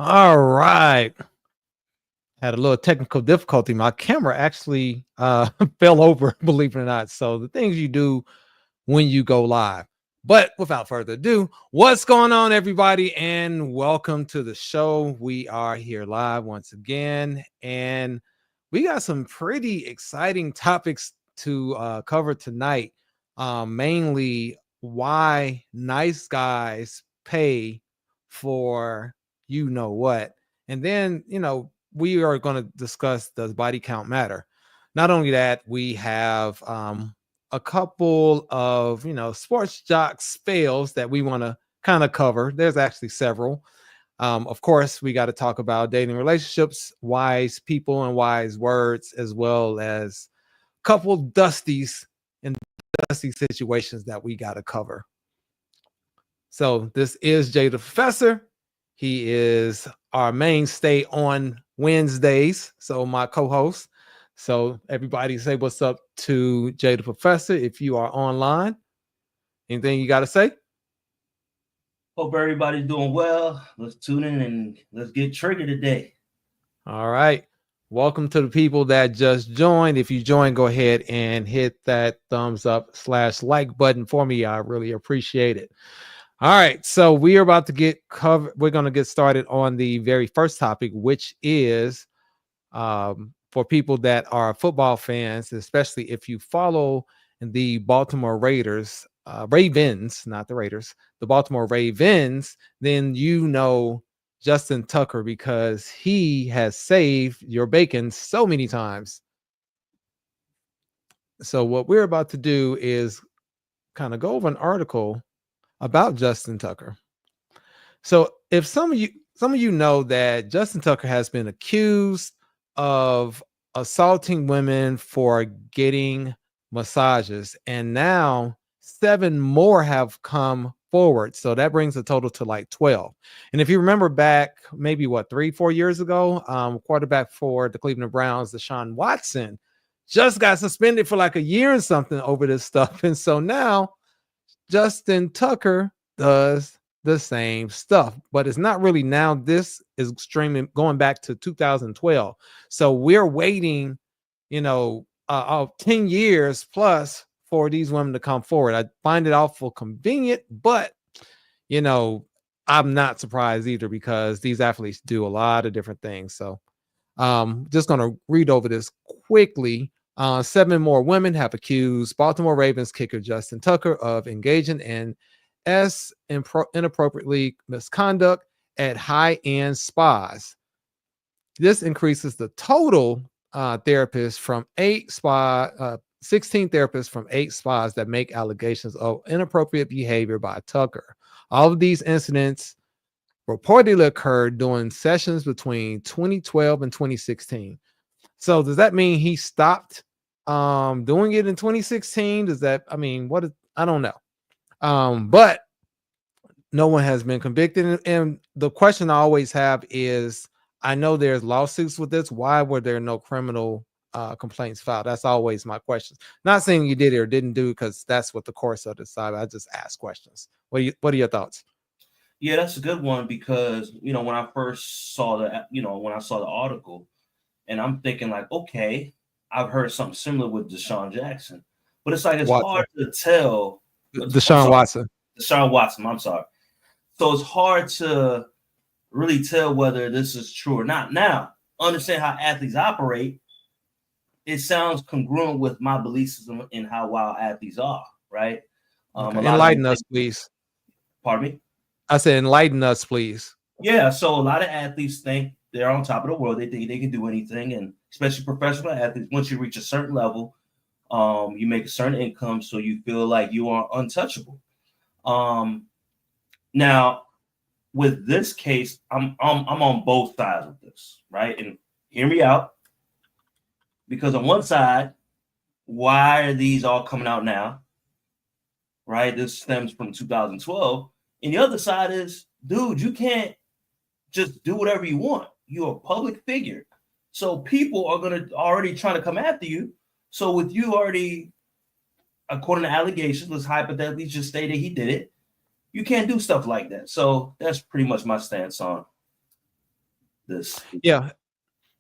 All right. Had a little technical difficulty. My camera actually fell over, believe it or not. So the things you do when you go live. But without further ado, what's going on, everybody? And welcome to the show. We are here live once again, and we got some pretty exciting topics to cover tonight. Mainly why nice guys pay for you know what. And then, we are going to discuss, does body count matter? Not only that, we have a couple of sports jocks fails that we want to kind of cover. There's actually several. Of course, we got to talk about dating relationships, wise people and wise words, as well as a couple dusties and dusty situations that we got to cover. So this is Jay the Professor. He is our mainstay on Wednesdays. So my co-host. So everybody say what's up to Jay the Professor if you are online. Anything you got to say? Hope everybody's doing well. Let's tune in and let's get triggered today. All right. Welcome to the people that just joined. If you joined, go ahead and hit that thumbs up / like button for me. I really appreciate it. All right. So we are about to get covered. We're going to get started on the very first topic, which is for people that are football fans, especially if you follow the Baltimore Raiders, Ravens, not the Raiders, the Baltimore Ravens, then you know Justin Tucker because he has saved your bacon so many times. So what we're about to do is kind of go over an article about Justin Tucker. So if some of you know that Justin Tucker has been accused of assaulting women for getting massages, and now 7 more have come forward. So that brings the total to like 12. And if you remember back, maybe 3-4 years ago, quarterback for the Cleveland Browns, Deshaun Watson, just got suspended for like a year and something over this stuff. And so now Justin Tucker does the same stuff, but it's not really now. This is extremely going back to 2012. So we're waiting, 10 years plus for these women to come forward. I find it awful convenient, but, I'm not surprised either because these athletes do a lot of different things. So just going to read over this quickly. 7 more women have accused Baltimore Ravens kicker Justin Tucker of engaging in inappropriately misconduct at high-end spas. This increases the total therapists from 16 therapists from 8 spas that make allegations of inappropriate behavior by Tucker. All of these incidents reportedly occurred during sessions between 2012 and 2016. So does that mean he stopped doing it in 2016? Does that, I don't know. But no one has been convicted. And the question I always have is, I know there's lawsuits with this. Why were there no criminal complaints filed? That's always my question. Not saying you did it or didn't do, because that's what the courts will decide. I just ask questions. What are your thoughts? Yeah, that's a good one because when I first saw when I saw the article, and I'm thinking like, okay, I've heard something similar with Deshaun Jackson, but it's like it's Watson. hard to tell. Deshaun Watson. Deshaun Watson. I'm sorry. So it's hard to really tell whether this is true or not. Now, understand how athletes operate. It sounds congruent with my belief system in how wild athletes are, right? Okay. Enlighten us, please. Pardon me? I said enlighten us, please. Yeah, so a lot of athletes think they're on top of the world. They think they can do anything, and especially professional athletes, once you reach a certain level, you make a certain income, so you feel like you are untouchable. Now, with this case, I'm on both sides of this, right? And hear me out, because on one side, why are these all coming out now? Right? This stems from 2012. And the other side is, dude, you can't just do whatever you want. You're a public figure. So people are already trying to come after you. So with you already, according to allegations, let's hypothetically just say that he did it. You can't do stuff like that. So that's pretty much my stance on. this. Yeah,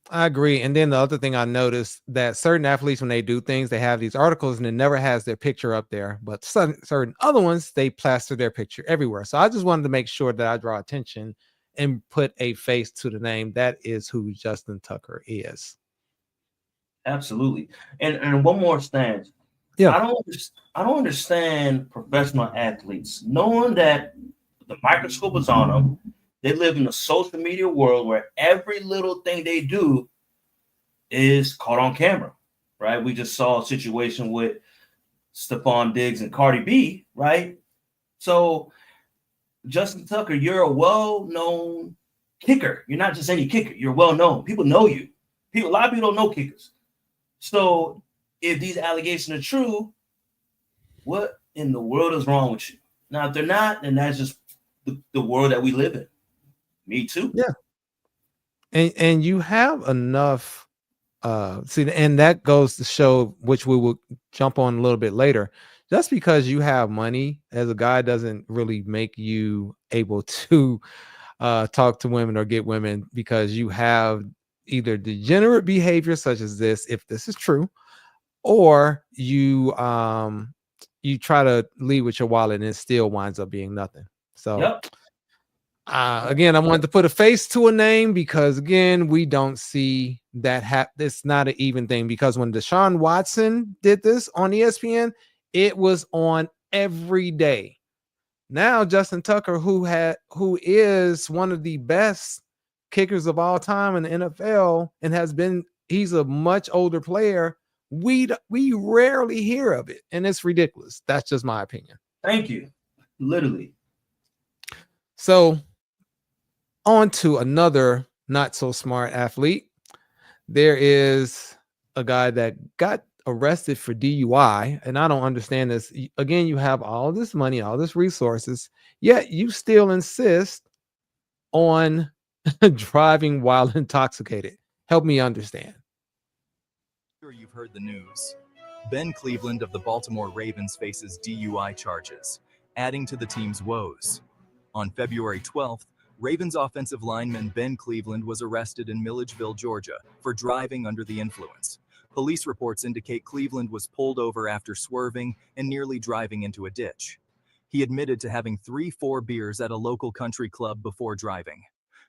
I agree. And then the other thing I noticed that certain athletes, when they do things, they have these articles and it never has their picture up there. But certain other ones, they plaster their picture everywhere. So I just wanted to make sure that I draw attention and put a face to the name. That is who Justin Tucker is. Absolutely. And one more stance. Yeah. I don't understand professional athletes knowing that the microscope is on them. They live in a social media world where every little thing they do is caught on camera, right? We just saw a situation with Stephon Diggs and Cardi B, right? So, Justin Tucker, you're a well-known kicker. You're not just any kicker. You're well-known. People know you. A lot of people don't know kickers. So, if these allegations are true, what in the world is wrong with you? Now, if they're not, then that's just the world that we live in. Me too. Yeah. And you have enough see, and that goes to show, which we will jump on a little bit later. Just because you have money as a guy doesn't really make you able to talk to women or get women, because you have either degenerate behavior such as this, if this is true, or you try to lead with your wallet and it still winds up being nothing. So Yep. again, I wanted to put a face to a name because, again, we don't see that. It's not an even thing, because when Deshaun Watson did this on ESPN, it was on every day. Now, Justin Tucker, who is one of the best kickers of all time in the NFL and he's a much older player, we rarely hear of it, and it's ridiculous. That's just my opinion. Thank you. Literally. So, on to another not so smart athlete. There is a guy that got arrested for DUI, and I don't understand this. Again, you have all this money, all this resources, yet you still insist on driving while intoxicated. Help me understand. Sure, you've heard the news. Ben Cleveland of the Baltimore Ravens faces DUI charges, adding to the team's woes. On February 12th, Ravens offensive lineman Ben Cleveland was arrested in Milledgeville, Georgia, for driving under the influence. Police reports indicate Cleveland was pulled over after swerving and nearly driving into a ditch. He admitted to having 3-4 beers at a local country club before driving.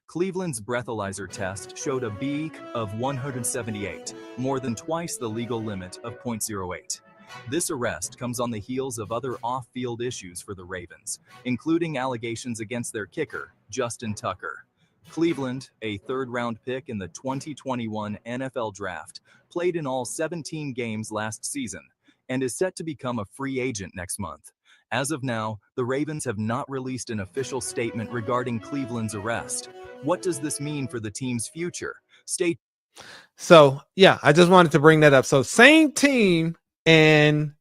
Cleveland's breathalyzer test showed a BEAC of 178, more than twice the legal limit of 0.08. This arrest comes on the heels of other off-field issues for the Ravens, including allegations against their kicker, Justin Tucker. Cleveland, a third-round pick in the 2021 NFL Draft, played in all 17 games last season and is set to become a free agent next month. As of now, the Ravens have not released an official statement regarding Cleveland's arrest. What does this mean for the team's future? So, yeah, I just wanted to bring that up. So, same team. And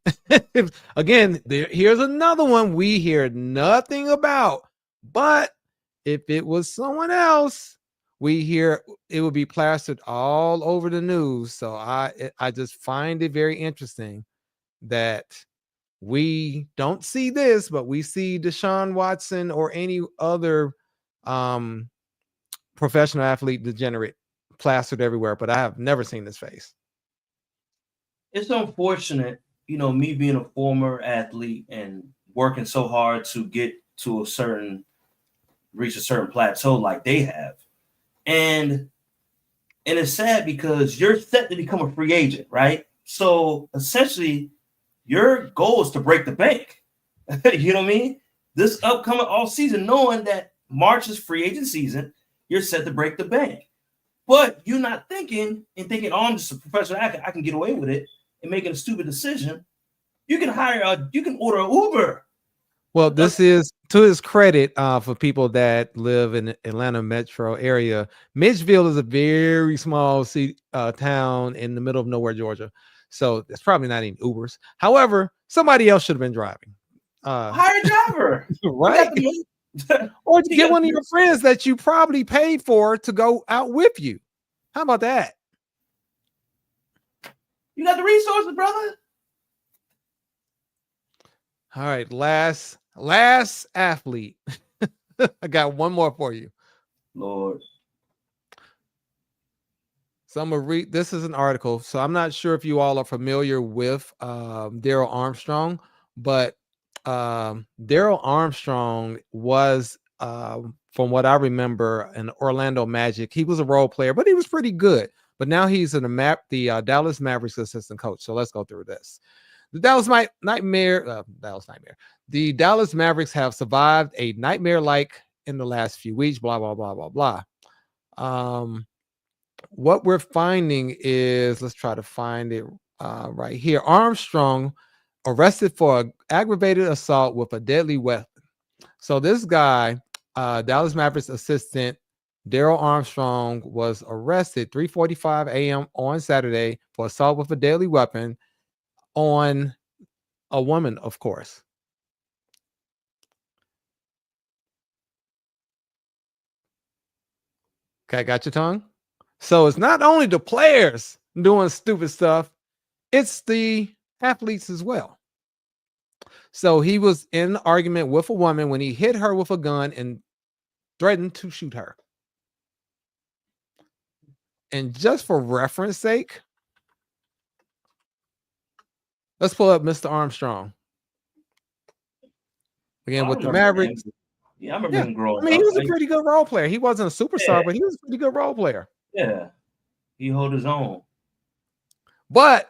again, here's another one we hear nothing about. But if it was someone else, we hear it would be plastered all over the news. So I just find it very interesting that we don't see this, but we see Deshaun Watson or any other professional athlete degenerate plastered everywhere. But I have never seen this face. It's unfortunate, me being a former athlete and working so hard to get to reach a certain plateau like they have. And it's sad because you're set to become a free agent, right? So essentially your goal is to break the bank. You know what I mean? This upcoming off season, knowing that March is free agent season, you're set to break the bank. But you're not thinking, oh, I'm just a professional athlete, I can get away with it, and making a stupid decision. You can order an Uber. Well, this is to his credit for people that live in the Atlanta metro area. Mitchville is a very small town in the middle of nowhere, Georgia. So it's probably not even Ubers. However, somebody else should have been driving. Hire a driver. Right? Or to get one of your friends that you probably paid for to go out with you. How about that? You got the resources, brother. All right, last athlete. I got one more for you. Lord. So I'm gonna read. This is an article. So I'm not sure if you all are familiar with Daryl Armstrong, but Daryl Armstrong was, from what I remember, an Orlando Magic. He was a role player, but he was pretty good. But now he's in the Dallas Mavericks assistant coach. So let's go through this. The Dallas The Dallas Mavericks have survived a nightmare like in the last few weeks. Blah blah blah blah blah. What we're finding is, let's try to find it right here. Armstrong arrested for aggravated assault with a deadly weapon. So this guy, Dallas Mavericks assistant Daryl Armstrong, was arrested 3:45 a.m. on Saturday for assault with a deadly weapon on a woman, of course. Okay, got your tongue? So it's not only the players doing stupid stuff, it's the athletes as well. So he was in an argument with a woman when he hit her with a gun and threatened to shoot her. And just for reference sake, let's pull up Mr. Armstrong. Again, with the Mavericks. Yeah, I remember him growing up. I mean, he was a pretty good role player. He wasn't a superstar, but he was a pretty good role player. Yeah, he held his own. But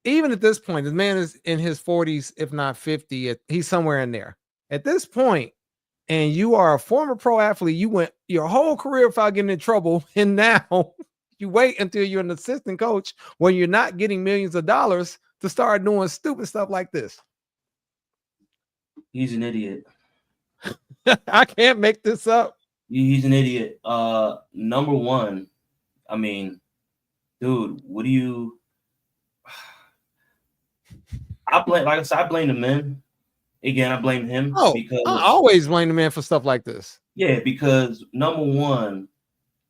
even at this point, the man is in his 40s, if not 50. He's somewhere in there. At this point, and you are a former pro athlete, you went your whole career without getting in trouble, and now you wait until you're an assistant coach when you're not getting millions of dollars to start doing stupid stuff like this. He's an idiot. I can't make this up. He's an idiot. Number one, I mean, dude, what do you? I blame the men. Again, I blame him. Because I always blame the man for stuff like this. Yeah, because number one,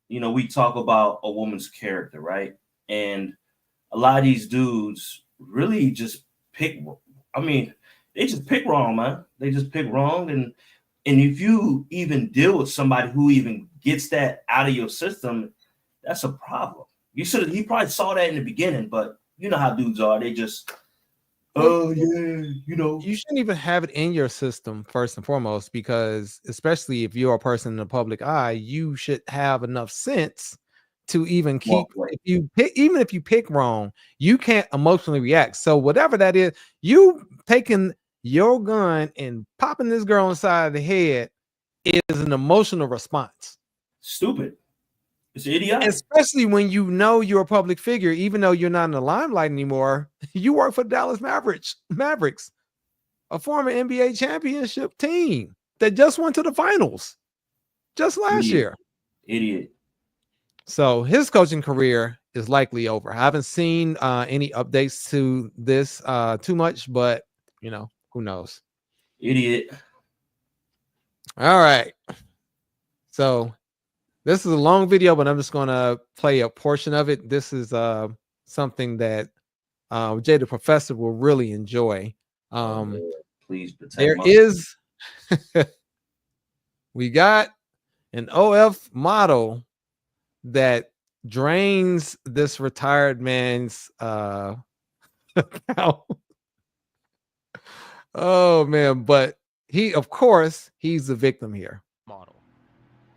we talk about a woman's character, right? And a lot of these dudes really just pick. I mean, they just pick wrong, man. They just pick wrong, and if you even deal with somebody who even gets that out of your system, that's a problem. He probably saw that in the beginning, but you know how dudes are. They just, oh yeah, You shouldn't even have it in your system first and foremost, because especially if you're a person in the public eye, you should have enough sense to even keep. Even if you pick wrong, you can't emotionally react. So whatever that is, you taking your gun and popping this girl inside the head is an emotional response. Stupid. It's idiotic. Especially when you know you're a public figure, even though you're not in the limelight anymore. You work for Dallas Mavericks, a former NBA championship team that just went to the finals just last year. Idiot. So his coaching career is likely over. I haven't seen any updates to this too much, but who knows? Idiot. All right. So this is a long video, but I'm just going to play a portion of it. This is something that Jay the Professor will really enjoy. Please protect there is we got an OF model that drains this retired man's account. Oh man, but he's the victim here. Model.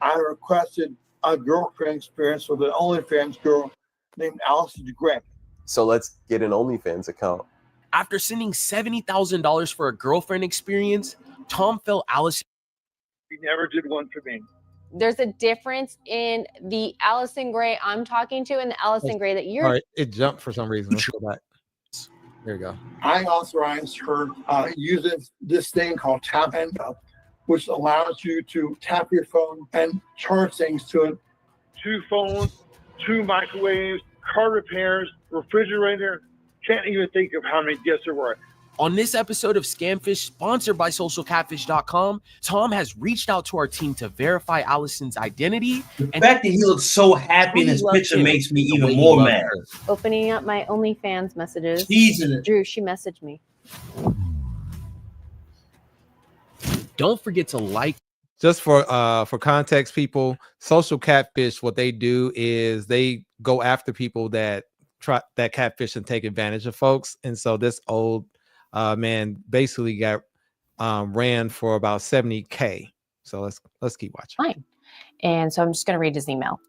I requested a girlfriend experience with an OnlyFans girl named Allison Gray. So let's get an OnlyFans account. After sending $70,000 for a girlfriend experience, Tom felt Allison. He never did one for me. There's a difference in the Allison Gray I'm talking to and the Allison Gray that you're. All right, it jumped for some reason. Let's go back. There you go. I authorized her using this thing called Tap and Up, which allows you to tap your phone and charge things to it. 2 phones, 2 microwaves, car repairs, refrigerator. Can't even think of how many gifts there were. On this episode of Scamfish, sponsored by socialcatfish.com, Tom has reached out to our team to verify Allison's identity. The fact that he looks so happy in his picture makes me even more mad. Opening up my OnlyFans messages. Teasing it. Drew, she messaged me. Don't forget to like. just for context, people, social catfish, what they do is they go after people that try that catfish and take advantage of folks. And so this old man basically got ran for about 70K. So let's keep watching. Fine. And so I'm just going to read his email.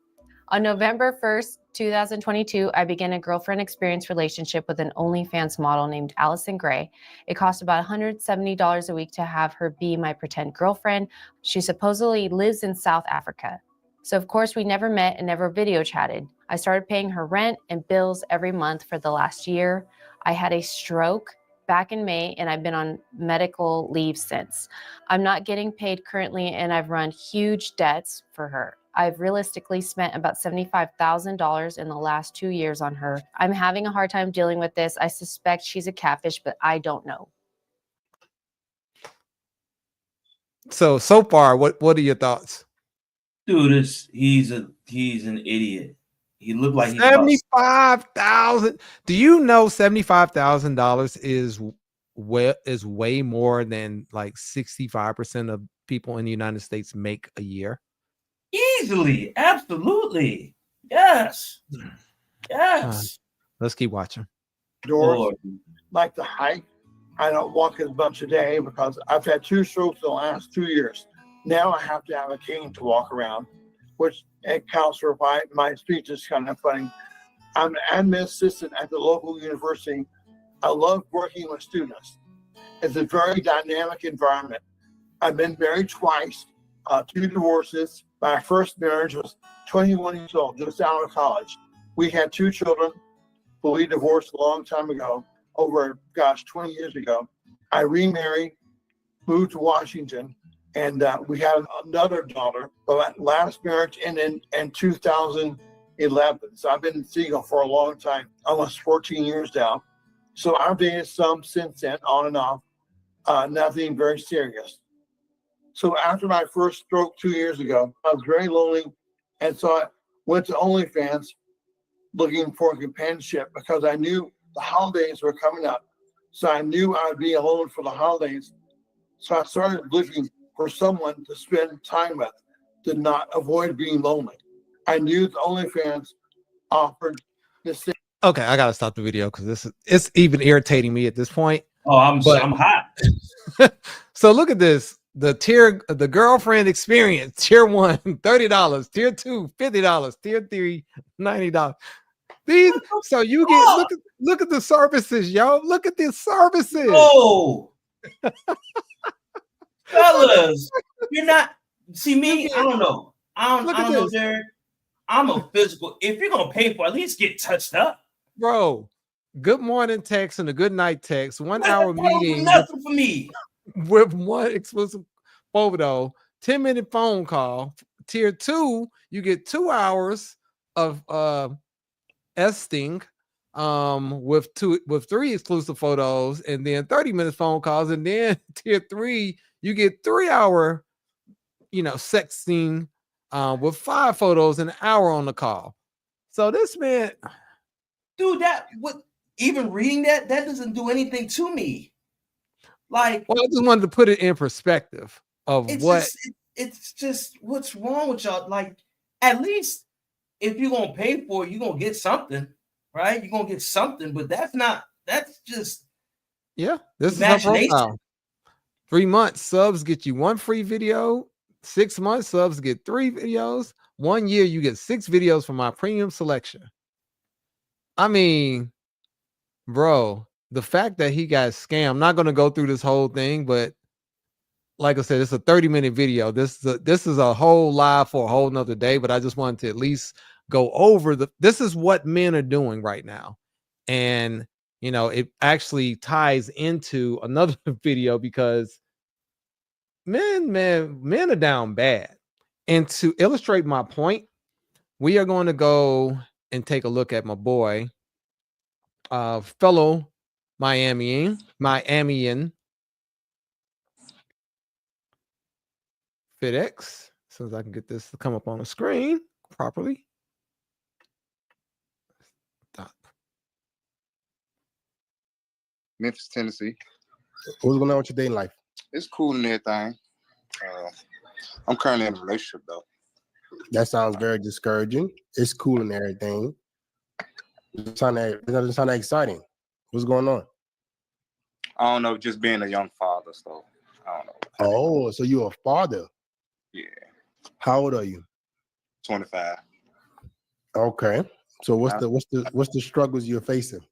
On November 1st, 2022, I began a girlfriend experience relationship with an OnlyFans model named Allison Gray. It cost about $170 a week to have her be my pretend girlfriend. She supposedly lives in South Africa. So of course we never met and never video chatted. I started paying her rent and bills every month for the last year. I had a stroke back in May and I've been on medical leave since. I'm not getting paid currently and I've run huge debts for her. I've realistically spent about $75,000 in the last 2 years on her. I'm having a hard time dealing with this. I suspect she's a catfish, but I don't know. So far, what are your thoughts? Dude, he's an idiot. He looked like he's about 75,000. Do you know $75,000 is way more than like 65% of people in the United States make a year? easily, absolutely. Yes. Yes. Let's keep watching. Doors, Lord. like to hike. I don't walk as much a day because I've had 2 strokes in the last 2 years. Now I have to have a cane to walk around, which accounts for why my speech is kind of funny. I'm an admin assistant at the local university. I love working with students. It's a very dynamic environment. I've been married twice, 2 divorces. My first marriage was 21 years old, just out of college. We had 2 children, but we divorced a long time ago, over, 20 years ago. I remarried, moved to Washington, and we had another daughter. But last marriage ended in 2011. So I've been single for a long time, almost 14 years now. So I've dated some since then, on and off, nothing very serious. So after my first stroke 2 years ago, I was very lonely. And so I went to OnlyFans looking for companionship because I knew the holidays were coming up. So I knew I'd be alone for the holidays. So I started looking for someone to spend time with, to not avoid being lonely. I knew the OnlyFans offered the same. Okay, I gotta stop the video because it's even irritating me at this point. Oh, I'm hot. So look at this. The girlfriend experience, tier 1, $30, tier 2, $50, tier 3, $90. These, so you get look at the services, yo. Look at the services. Oh, fellas, you're not. See me? I don't know. I don't know, Derek. I'm a physical. If you're gonna pay for, at least get touched up, bro. Good morning text and a good night text. 1 hour meeting. Nothing for me. With one exclusive photo, 10-minute phone call. Tier 2, you get 2 hours of esting with 3 exclusive photos, and then 30-minute phone calls, and then tier 3, you get 3-hour, sexting with 5 photos and an hour on the call. So this man, dude, even reading that doesn't do anything to me. Like, well, I just wanted to put it in perspective of it's just what's wrong with y'all. Like, at least if you're gonna pay for it, you're gonna get something, right? You're gonna get something, but that's just this is her profile. 3 months subs get you 1 free video. 6 months subs get 3 videos. 1 year you get 6 videos from my premium selection. I mean, bro, the fact that he got scammed, I'm not going to go through this whole thing, but like I said, it's a 30-minute video. This is a whole live for a whole nother day, but I just wanted to at least go over this is what men are doing right now. And, it actually ties into another video because men are down bad. And to illustrate my point, we are going to go and take a look at my boy, fellow Miamian, FitX, so as I can get this to come up on the screen properly. Stop. Memphis, Tennessee. What's going on with your dating life? It's cool and everything. I'm currently in a relationship though. That sounds very discouraging. It's cool and everything. It doesn't sound that exciting. What's going on? I don't know, just being a young father, so I don't know. Oh, so you're a father. Yeah, How old are you? 25. Okay. So what's the struggles you're facing?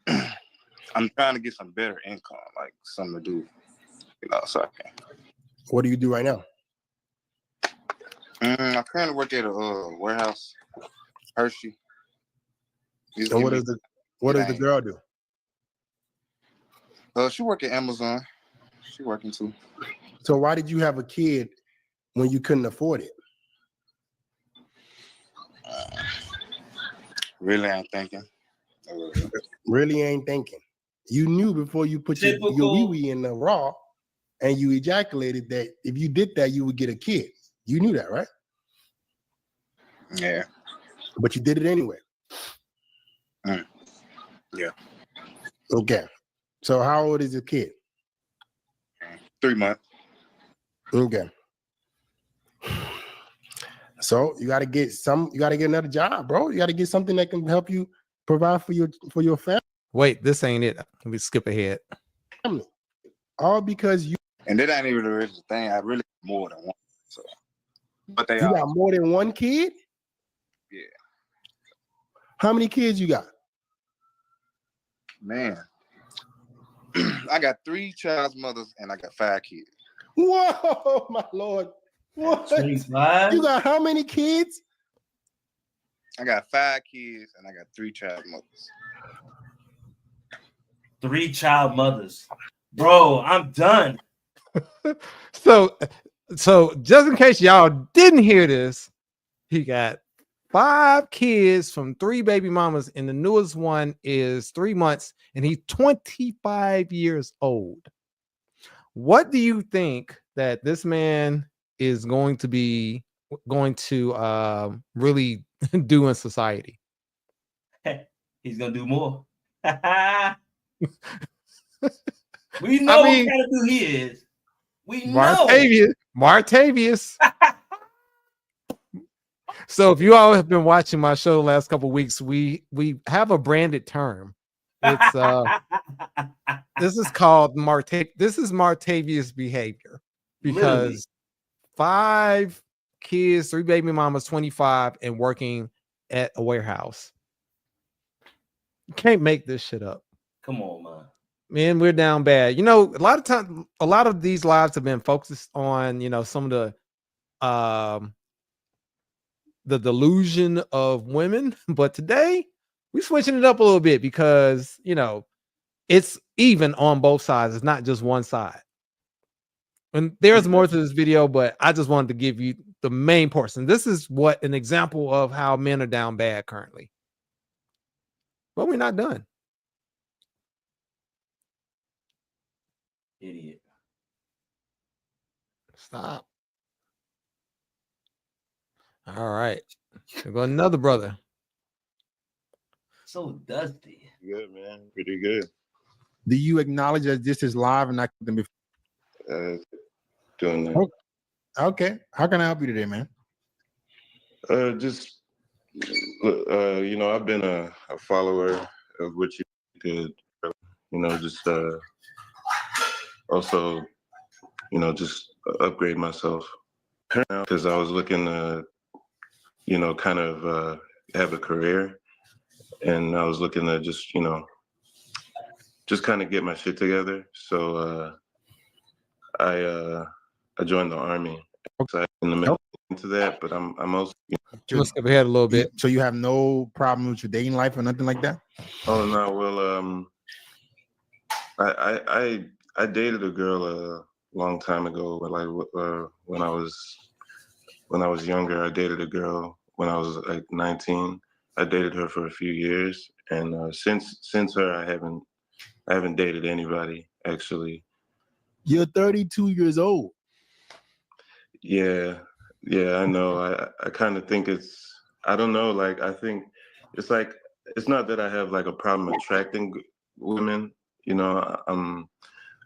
I'm trying to get some better income, like something to do, so I can. What do you do right now? I currently work at a warehouse, Hershey. And what does the girl do? She work at Amazon. She working too. So why did you have a kid when you couldn't afford it? Really ain't thinking. Really ain't thinking. You knew before you put your wee-wee in the raw and you ejaculated that if you did that, you would get a kid. You knew that, right? Yeah. But you did it anyway. Yeah. Okay. So how old is your kid? 3 months. Okay. So you got to get another job, bro. You got to get something that can help you provide for your family. Wait, this ain't it. Let me skip ahead. All because you. And that ain't even the original thing. I really more than one. So, but You got more than one kid? Yeah. How many kids you got? Man, I got 3 child's mothers and I got 5 kids. Whoa, my Lord. What? 25? You got how many kids? I got 5 kids and I got 3 child mothers. 3 child mothers. Bro, I'm done. So just in case y'all didn't hear this, he got 5 kids from 3 baby mamas, and the newest one is 3 months, and he's 25 years old. What do you think that this man is going to really do in society? He's gonna do more. We know what kind of dude he is. We know. Martavius. So if you all have been watching my show the last couple of weeks, we have a branded term. It's this is called Martavius behavior, because Literally. 5 kids, 3 baby mamas, 25, and working at a warehouse. You can't make this shit up. Come on, man. Man, we're down bad. You know, a lot of these lives have been focused on, some of the delusion of women, but today we're switching it up a little bit because, it's even on both sides. It's not just one side. And there's more to this video, but I just wanted to give you the main portion. This is an example of how men are down bad currently. But we're not done. Idiot. Stop. All right. We've got another brother. So dusty. Good, man. Pretty good. Do you acknowledge that this is live and not them before? Doing that. Okay. How can I help you today, man? I've been a follower of what you did. Also, just upgrade myself because I was looking to, kind of have a career, and I was looking to just kind of get my shit together. So I joined the Army. So I'm in the middle into that, but I'm also Let's skip ahead a little bit. So you have no problem with your dating life or nothing like that? Oh no, well, I dated a girl a long time ago, but when I was younger, I dated a girl when I was like 19. I dated her for a few years, and since her, I haven't dated anybody actually. You're 32 years old. Yeah, I know. I kind of think I don't know. Like I think it's like it's not that I have like a problem attracting women.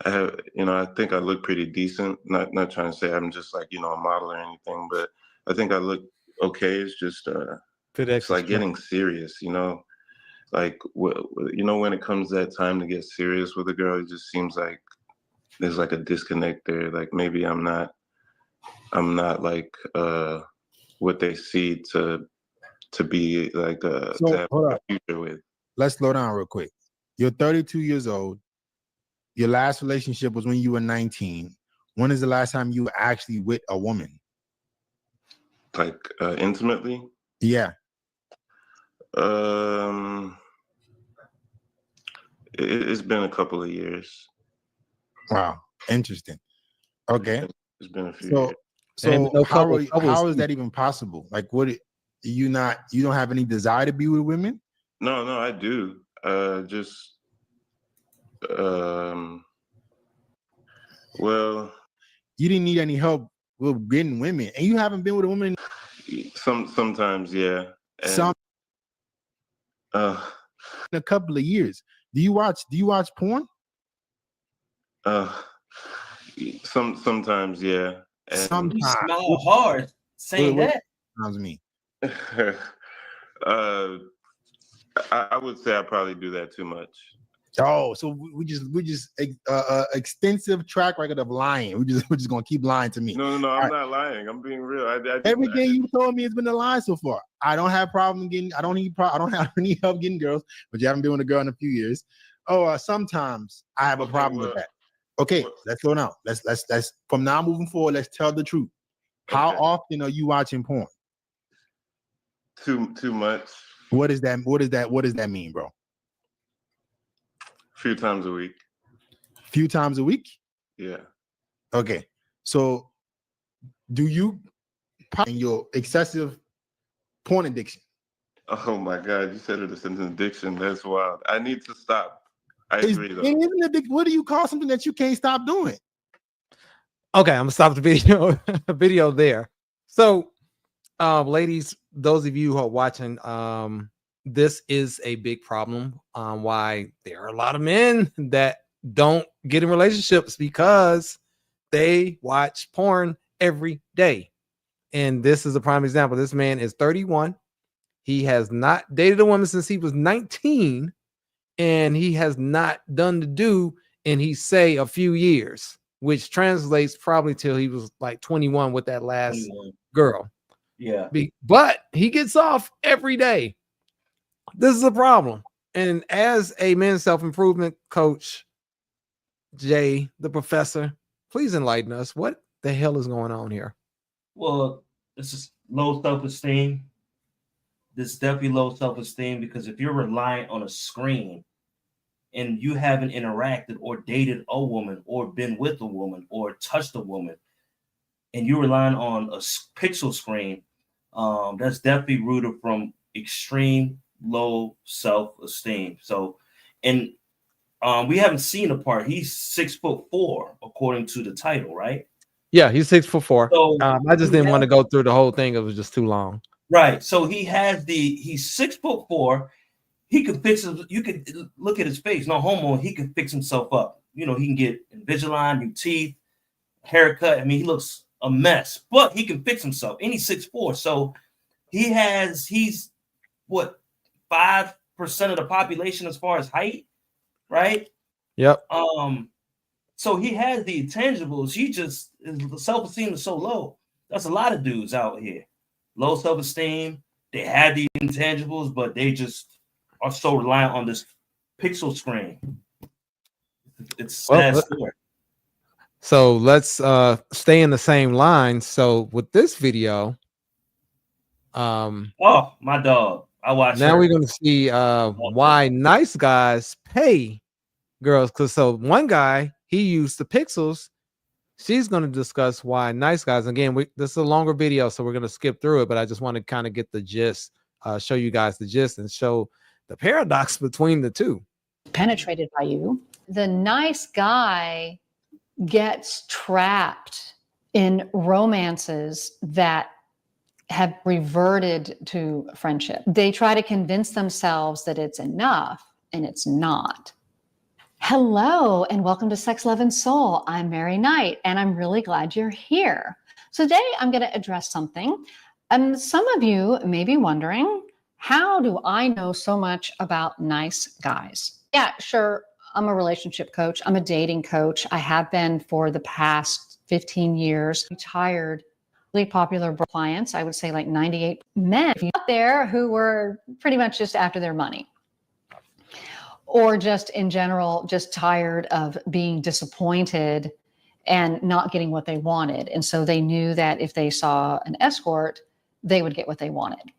I have, I think I look pretty decent. Not trying to say I'm just like, a model or anything, but I think I look okay. It's just, it's like getting serious, like, when it comes to that time to get serious with a girl, it just seems like there's like a disconnect there. Like maybe I'm not like, what they see to be like, to have hold a up. future with. Let's slow down real quick. You're 32 years old. Your last relationship was when you were 19. When is the last time you were actually with a woman? Like, intimately? Yeah. It's been a couple of years. Wow, interesting. Okay. It's been a few So, years. so how is that even possible? Like, what you don't have any desire to be with women? No, I do. Just, well, you didn't need any help with getting women, and you haven't been with a woman. Sometimes, yeah. And, in a couple of years. Do you watch porn? Sometimes, yeah. And Sometimes. You smile hard saying that. Sounds me. I would say I probably do that too much. Oh, so we just extensive track record of lying. We're just gonna keep lying to me. No, I'm not lying. I'm being real. Everything you told me has been a lie so far. I don't have problem getting. I don't have any help getting girls, but you haven't been with a girl in a few years. Oh, sometimes I have a problem with that. Okay, let's go now. Let's from now moving forward. Let's tell the truth. How often are you watching porn? Too much. What does that mean, bro? Few times a week. Few times a week? Yeah. Okay. So do you in your excessive porn addiction? Oh my God, you said it as an addiction. That's wild. I need to stop. I agree though. What do you call something that you can't stop doing? Okay, I'm gonna stop the video there. So ladies, those of you who are watching, this is a big problem. Why there are a lot of men that don't get in relationships because they watch porn every day. And this is a prime example. This man is 31. He has not dated a woman since he was 19, and he has not done the do in, he say, a few years, which translates probably till he was like 21 with that last 21. girl. Yeah. But he gets off every day. This is a problem. And as a men's self-improvement coach, Jay, the professor, please enlighten us. What the hell is going on here? Well, this is low self-esteem. This is definitely low self-esteem, because if you're relying on a screen and you haven't interacted or dated a woman or been with a woman or touched a woman, and you're relying on a pixel screen, that's definitely rooted from extreme low self-esteem. So, and we haven't seen a part. He's 6'4", according to the title, right? Yeah, he's 6'4". So I just didn't want to go through the whole thing. It was just too long. Right. So he's 6'4". He could fix it. You could look at his face. No homo. He can fix himself up. He can get Invisalign, new teeth, haircut. I mean, he looks a mess, but he can fix himself. And he's 6'4". So he's what, 5% of the population as far as height, right? Yep. So he has the intangibles. The self-esteem is so low. That's a lot of dudes out here. Low self-esteem. They have the intangibles, but they just are so reliant on this pixel screen. It's sad story. So let's stay in the same line. So with this video, oh, my dog. I watched. Now we're going to see why nice guys pay girls. Because so one guy, he used the pixels. She's going to discuss why nice guys. Again, this is a longer video, so we're going to skip through it. But I just want to kind of get the gist, show you guys the gist, and show the paradox between the two. Penetrated by you. The nice guy gets trapped in romances that have reverted to friendship. They try to convince themselves that it's enough, and it's not. Hello, and welcome to Sex, Love, and Soul. I'm Mary Knight, and I'm really glad you're here. So today I'm going to address something. Some of you may be wondering, how do I know so much about nice guys? Yeah, sure. I'm a relationship coach. I'm a dating coach. I have been for the past 15 years. Retired, really popular clients. I would say like 98 men out there who were pretty much just after their money, or just in general, just tired of being disappointed and not getting what they wanted. And so they knew that if they saw an escort, they would get what they wanted.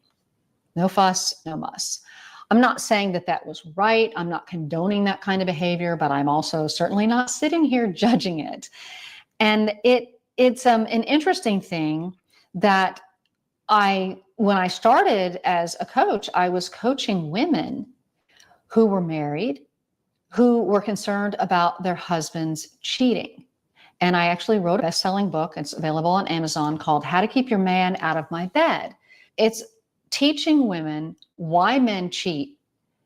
No fuss, no muss. I'm not saying that that was right. I'm not condoning that kind of behavior, but I'm also certainly not sitting here judging it. And it's an interesting thing that when I started as a coach, I was coaching women who were married, who were concerned about their husbands cheating. And I actually wrote a best-selling book. It's available on Amazon called How to Keep Your Man Out of My Bed. It's teaching women why men cheat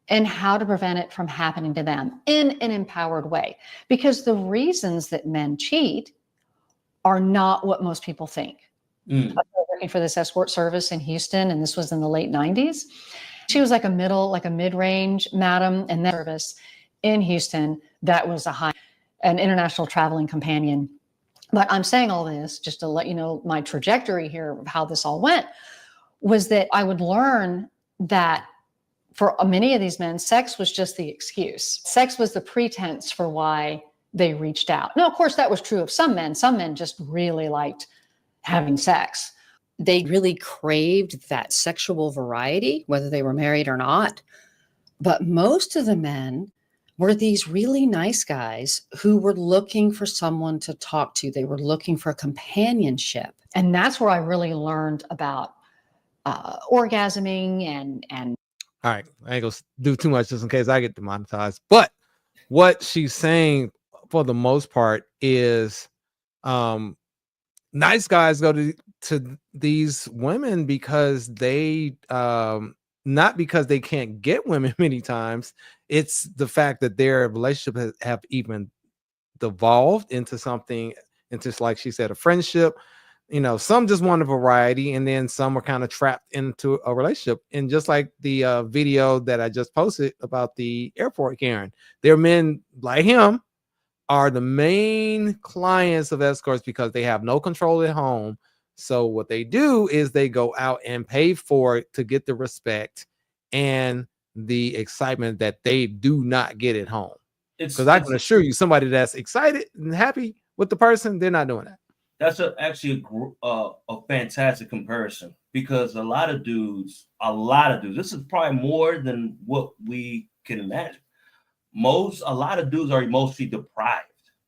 and how to prevent it from happening to them in an empowered way. Because the reasons that men cheat are not what most people think. I was working for this escort service in Houston, and this was in the late 90s. She was like a mid-range madam in that service in Houston. That was an international traveling companion. But I'm saying all this just to let you know my trajectory here of how this all went, was that I would learn that for many of these men, sex was just the excuse. Sex was the pretense for why they reached out. Now, of course, that was true of some men. Some men just really liked having sex. They really craved that sexual variety, whether they were married or not. But most of the men were these really nice guys who were looking for someone to talk to. They were looking for companionship. And that's where I really learned about orgasming and All right, I ain't gonna do too much just in case I get demonetized. But what she's saying for the most part is nice guys go to these women because they not because they can't get women many times. It's the fact that their relationship have even devolved into something, into, like she said, a friendship. You know, some just want a variety, and then some are kind of trapped into a relationship. And just like the video that I just posted about the airport Karen, there are men like him are the main clients of escorts because they have no control at home. So what they do is they go out and pay for it to get the respect and the excitement that they do not get at home. Because I can assure you, somebody that's excited and happy with the person, they're not doing that. That's actually a fantastic comparison, because a lot of dudes, this is probably more than what we can imagine. A lot of dudes are emotionally deprived,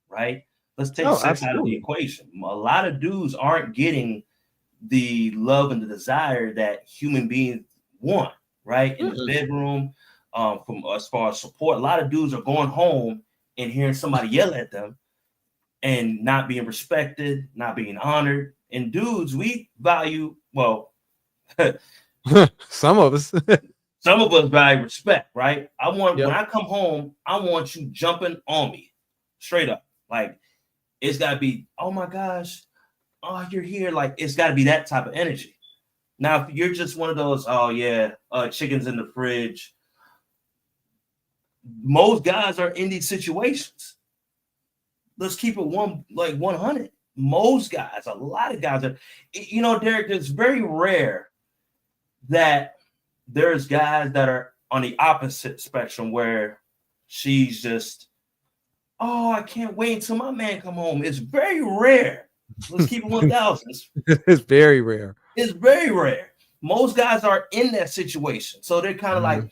right? Let's take sex out of the equation. A lot of dudes aren't getting the love and the desire that human beings want, right? In the bedroom, from as far as support. A lot of dudes are going home and hearing somebody yell at them and not being respected, not being honored. And dudes, we value, well, some of us value respect, right? When I come home, I want you jumping on me straight up. Like, it's got to be, oh my gosh, oh, you're here. Like, it's got to be that type of energy. Now, if you're just one of those, oh yeah, chickens in the fridge, most guys are in these situations. Let's keep it 100. Most guys, a lot of guys are, you know, Derek, it's very rare that there's guys that are on the opposite spectrum where she's just, oh, I can't wait until my man come home. It's very rare. Let's keep it 1,000. It's very rare. It's very rare. Most guys are in that situation. So they're kind of like,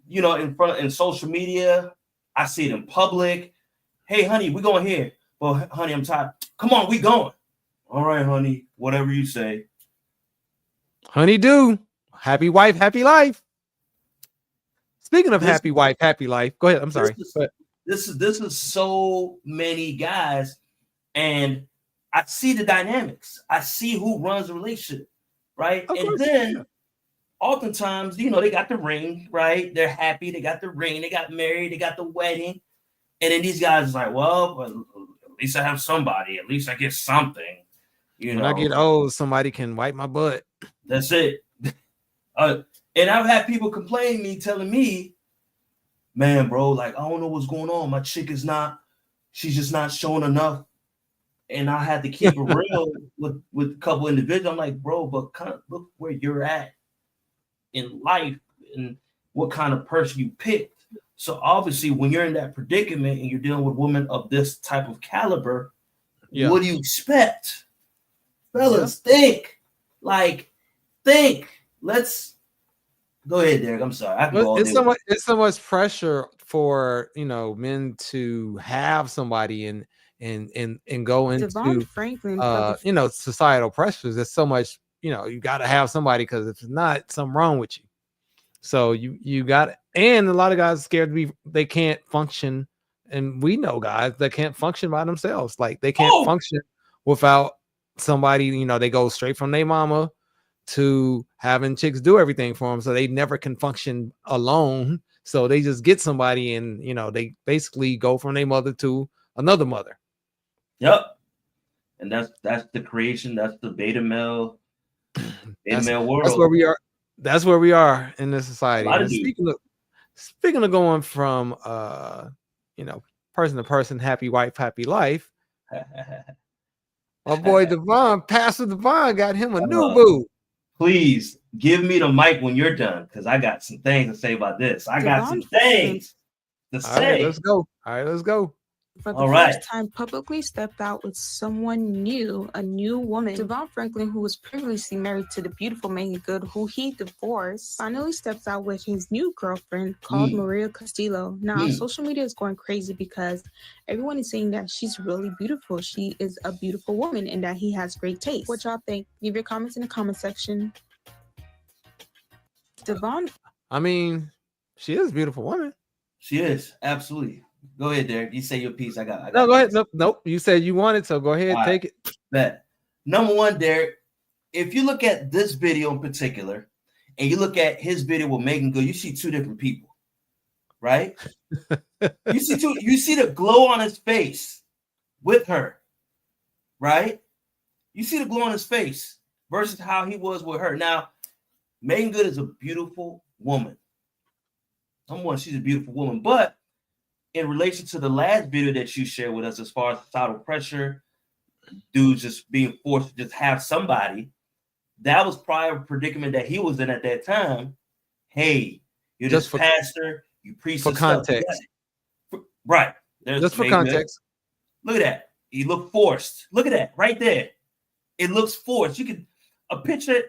you know, in social media, I see it in public. Hey, honey, we going here. Well, honey, I'm tired. Come on, we going. All right, honey, whatever you say. Honey do. Happy wife, happy life. Speaking of happy wife, happy life. Go ahead. I'm sorry. This is so many guys, and I see the dynamics. I see who runs the relationship, right? And then oftentimes, you know, they got the ring, right? They're happy. They got the ring. They got married. They got the wedding. And then these guys is like, well, at least I have somebody. At least I get something. You when know, I get old, somebody can wipe my butt. That's it. And I've had people complain me, telling me, man, bro, like, I don't know what's going on. My chick is not, she's just not showing enough. And I had to keep it real with a couple individuals. I'm like, bro, but kind of look where you're at in life and what kind of person you picked. So obviously, when you're in that predicament and you're dealing with women of this type of caliber, what do you expect? Fellas, think. Let's go ahead, Derek. I'm sorry. I can go all It's day. it's so much pressure for men to have somebody and go Devon into Franklin for the societal pressures. There's so much, you got to have somebody, because if it's not, something wrong with you. So you got, and a lot of guys are scared they can't function. And we know guys that can't function by themselves. Like they can't function without somebody, they go straight from their mama to having chicks do everything for them. So they never can function alone. So they just get somebody and, they basically go from their mother to another mother. Yep. And that's the creation. That's the beta male world. That's where we are. That's where we are in this society. A lot of And speaking of going from person to person, happy wife, happy life. My boy Devon, Pastor Devon, got him a new boo. Please give me the mic when you're done, because I got some things to say about this. I got some things to say. All right, let's go. All right, let's go. For the first time publicly stepped out with someone new, a new woman. Devon Franklin, who was previously married to the beautiful Megan Good, who he divorced, finally steps out with his new girlfriend called Maria Castillo. Now, social media is going crazy because everyone is saying that she's really beautiful. She is a beautiful woman and that he has great taste. What y'all think? Leave your comments in the comment section. Devon. I mean, she is a beautiful woman. She is, absolutely. Go ahead, Derek. You say your piece. I got no, go ahead. Nope. You said you wanted, so go ahead, take it. Bet. Number one, Derek, if you look at this video in particular, and you look at his video with Megan Good, you see two different people, right? You see the glow on his face with her, right? You see the glow on his face versus how he was with her. Now, Megan Good is a beautiful woman. Number one, she's a beautiful woman, but in relation to the last video that you shared with us, as far as societal pressure, dudes just being forced to just have somebody, that was probably a predicament that he was in at that time. Hey, you're just pastor, you preach for context. Right. Just for context. Look at that. You look forced. Look at that right there. It looks forced. You can a picture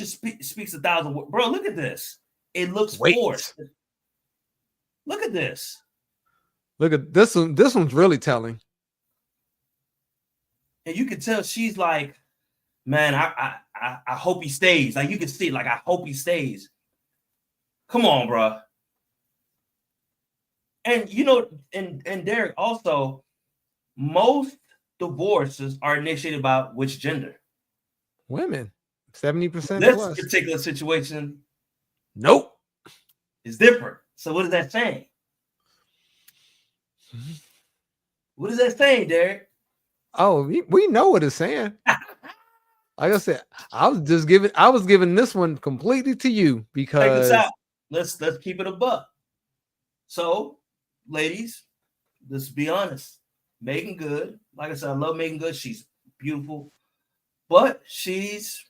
speaks 1,000 words. Bro, look at this. It looks forced. Look at this. Look at this one. This one's really telling. And you can tell she's like, man, I hope he stays. Like you can see, like, I hope he stays. Come on, bro. And and Derek, also, most divorces are initiated by which gender? Women. 70%. This particular situation, nope, is different. So what is that saying? What is that saying, Derek? Oh, we know what it's saying. Like I said, I was giving this one completely to you because check this out. Let's keep it a buck. So, ladies, let's be honest. Megan Good, like I said, I love Megan Good. She's beautiful, but she's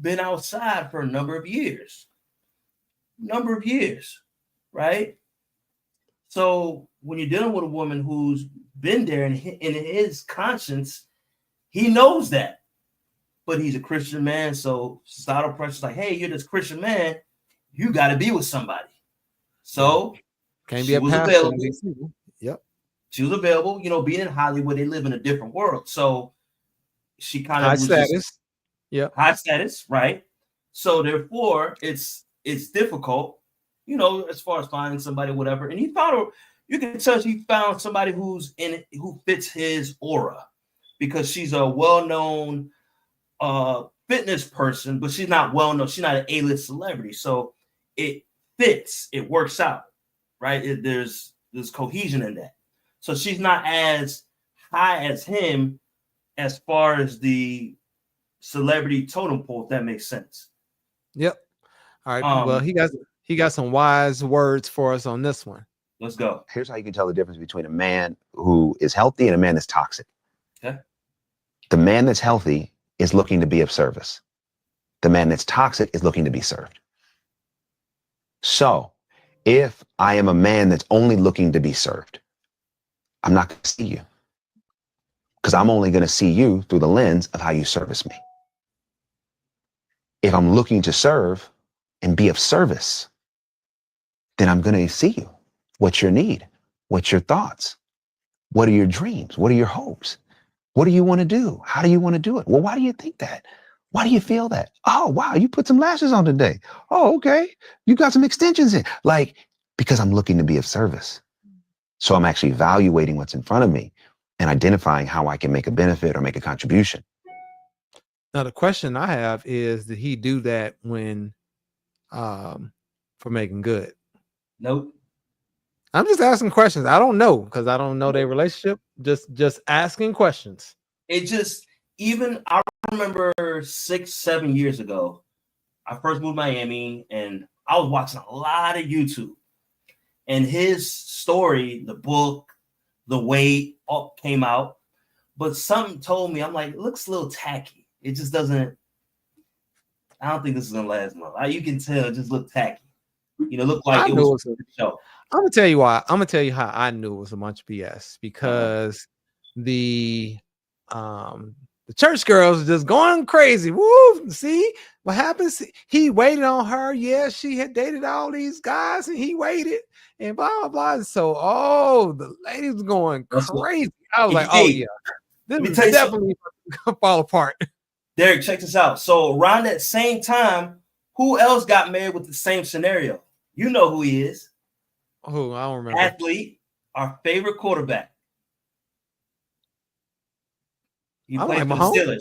been outside for a number of years. Right? So when you're dealing with a woman who's been there in his conscience, he knows that. But he's a Christian man, so societal pressure's like, hey, you're this Christian man, you got to be with somebody. So can't be a pastor. Available. Yep. She was available. Being in Hollywood, they live in a different world. So she kind of high status. Yeah. High status, right? So therefore, it's difficult, as far as finding somebody, whatever. And he found her. You can tell he found somebody who fits his aura, because she's a well-known fitness person, but she's not well-known. She's not an A-list celebrity. So it fits. It works out, right? There's cohesion in that. So she's not as high as him as far as the celebrity totem pole, if that makes sense. Yep. All right. Well, he got some wise words for us on this one. Let's go. Here's how you can tell the difference between a man who is healthy and a man that's toxic. Okay. The man that's healthy is looking to be of service. The man that's toxic is looking to be served. So if I am a man that's only looking to be served, I'm not going to see you, because I'm only going to see you through the lens of how you service me. If I'm looking to serve and be of service, then I'm going to see you. What's your need? What's your thoughts? What are your dreams? What are your hopes? What do you want to do? How do you want to do it? Well, why do you think that? Why do you feel that? Oh, wow, you put some lashes on today. Oh, okay. You got some extensions in. Like, because I'm looking to be of service. So I'm actually evaluating what's in front of me and identifying how I can make a benefit or make a contribution. Now, the question I have is, did he do that when for Megan Good? Nope. I'm just asking questions. I don't know, because I don't know their relationship. Just asking questions. It just, even I remember 6-7 years ago, I first moved to Miami and I was watching a lot of YouTube. And his story, the book, The Wait, all came out. But something told me, I'm like, it looks a little tacky. It just doesn't, I don't think this is going to last long. You can tell it just looked tacky. You know, look like it was a show. I'm gonna tell you why. I'm gonna tell you how I knew it was a bunch of BS, because the church girls are just going crazy. Woo! See what happens? He waited on her. Yeah, she had dated all these guys, and he waited, and blah blah blah. So, the ladies going crazy. I was like, oh yeah, this is definitely gonna fall apart. Derek, check this out. So around that same time, who else got married with the same scenario? You know who he is. Who? I don't remember. Athlete, our favorite quarterback. He played for the Steelers.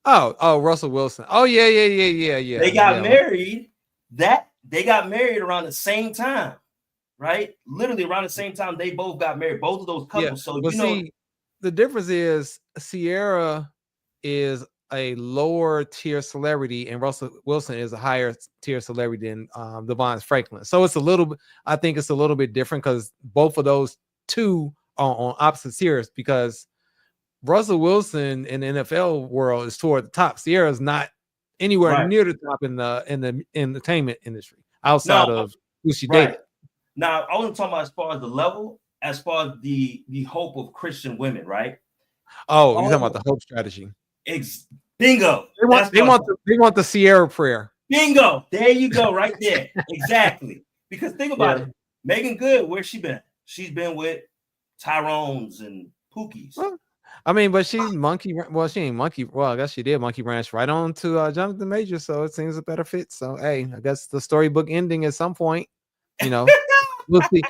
Oh, Russell Wilson. Oh, yeah. They got married. They got married around the same time, right? Literally around the same time they both got married. Both of those couples. Yeah. So well, see, the difference is Ciara is a lower tier celebrity and Russell Wilson is a higher tier celebrity than Devon Franklin. So it's I think it's a little bit different, because both of those two are on opposite tiers, because Russell Wilson in the NFL world is toward the top. Ciara is not anywhere near the top in the entertainment industry outside of who she dated. Now, I wasn't talking about as far as the level, as far as the hope of Christian women, right? Oh, you're talking about the hope strategy. Bingo. They want the Ciara prayer. Bingo. There you go, right there. Exactly. Because think about it. Megan Good, where's she been? She's been with Tyrone's and Pookie's. Well, I mean, but she's monkey. Well, she ain't monkey. Well, I guess she did monkey branch right on to Jonathan Major, so it seems a better fit. So, hey, I guess the storybook ending at some point. You know, we'll see.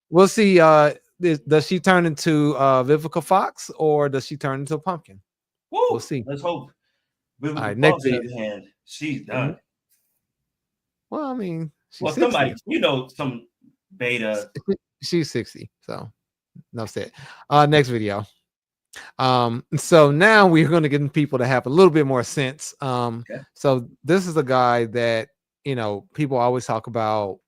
We'll see. Does she turn into Vivica Fox, or does she turn into a pumpkin? Woo, we'll see. Let's hope. All right, next hand, she's done. Well, I mean, she's somebody, some beta. She's 60, so no said. Next video. So now we're going to get people to have a little bit more sense. So this is a guy that people always talk about.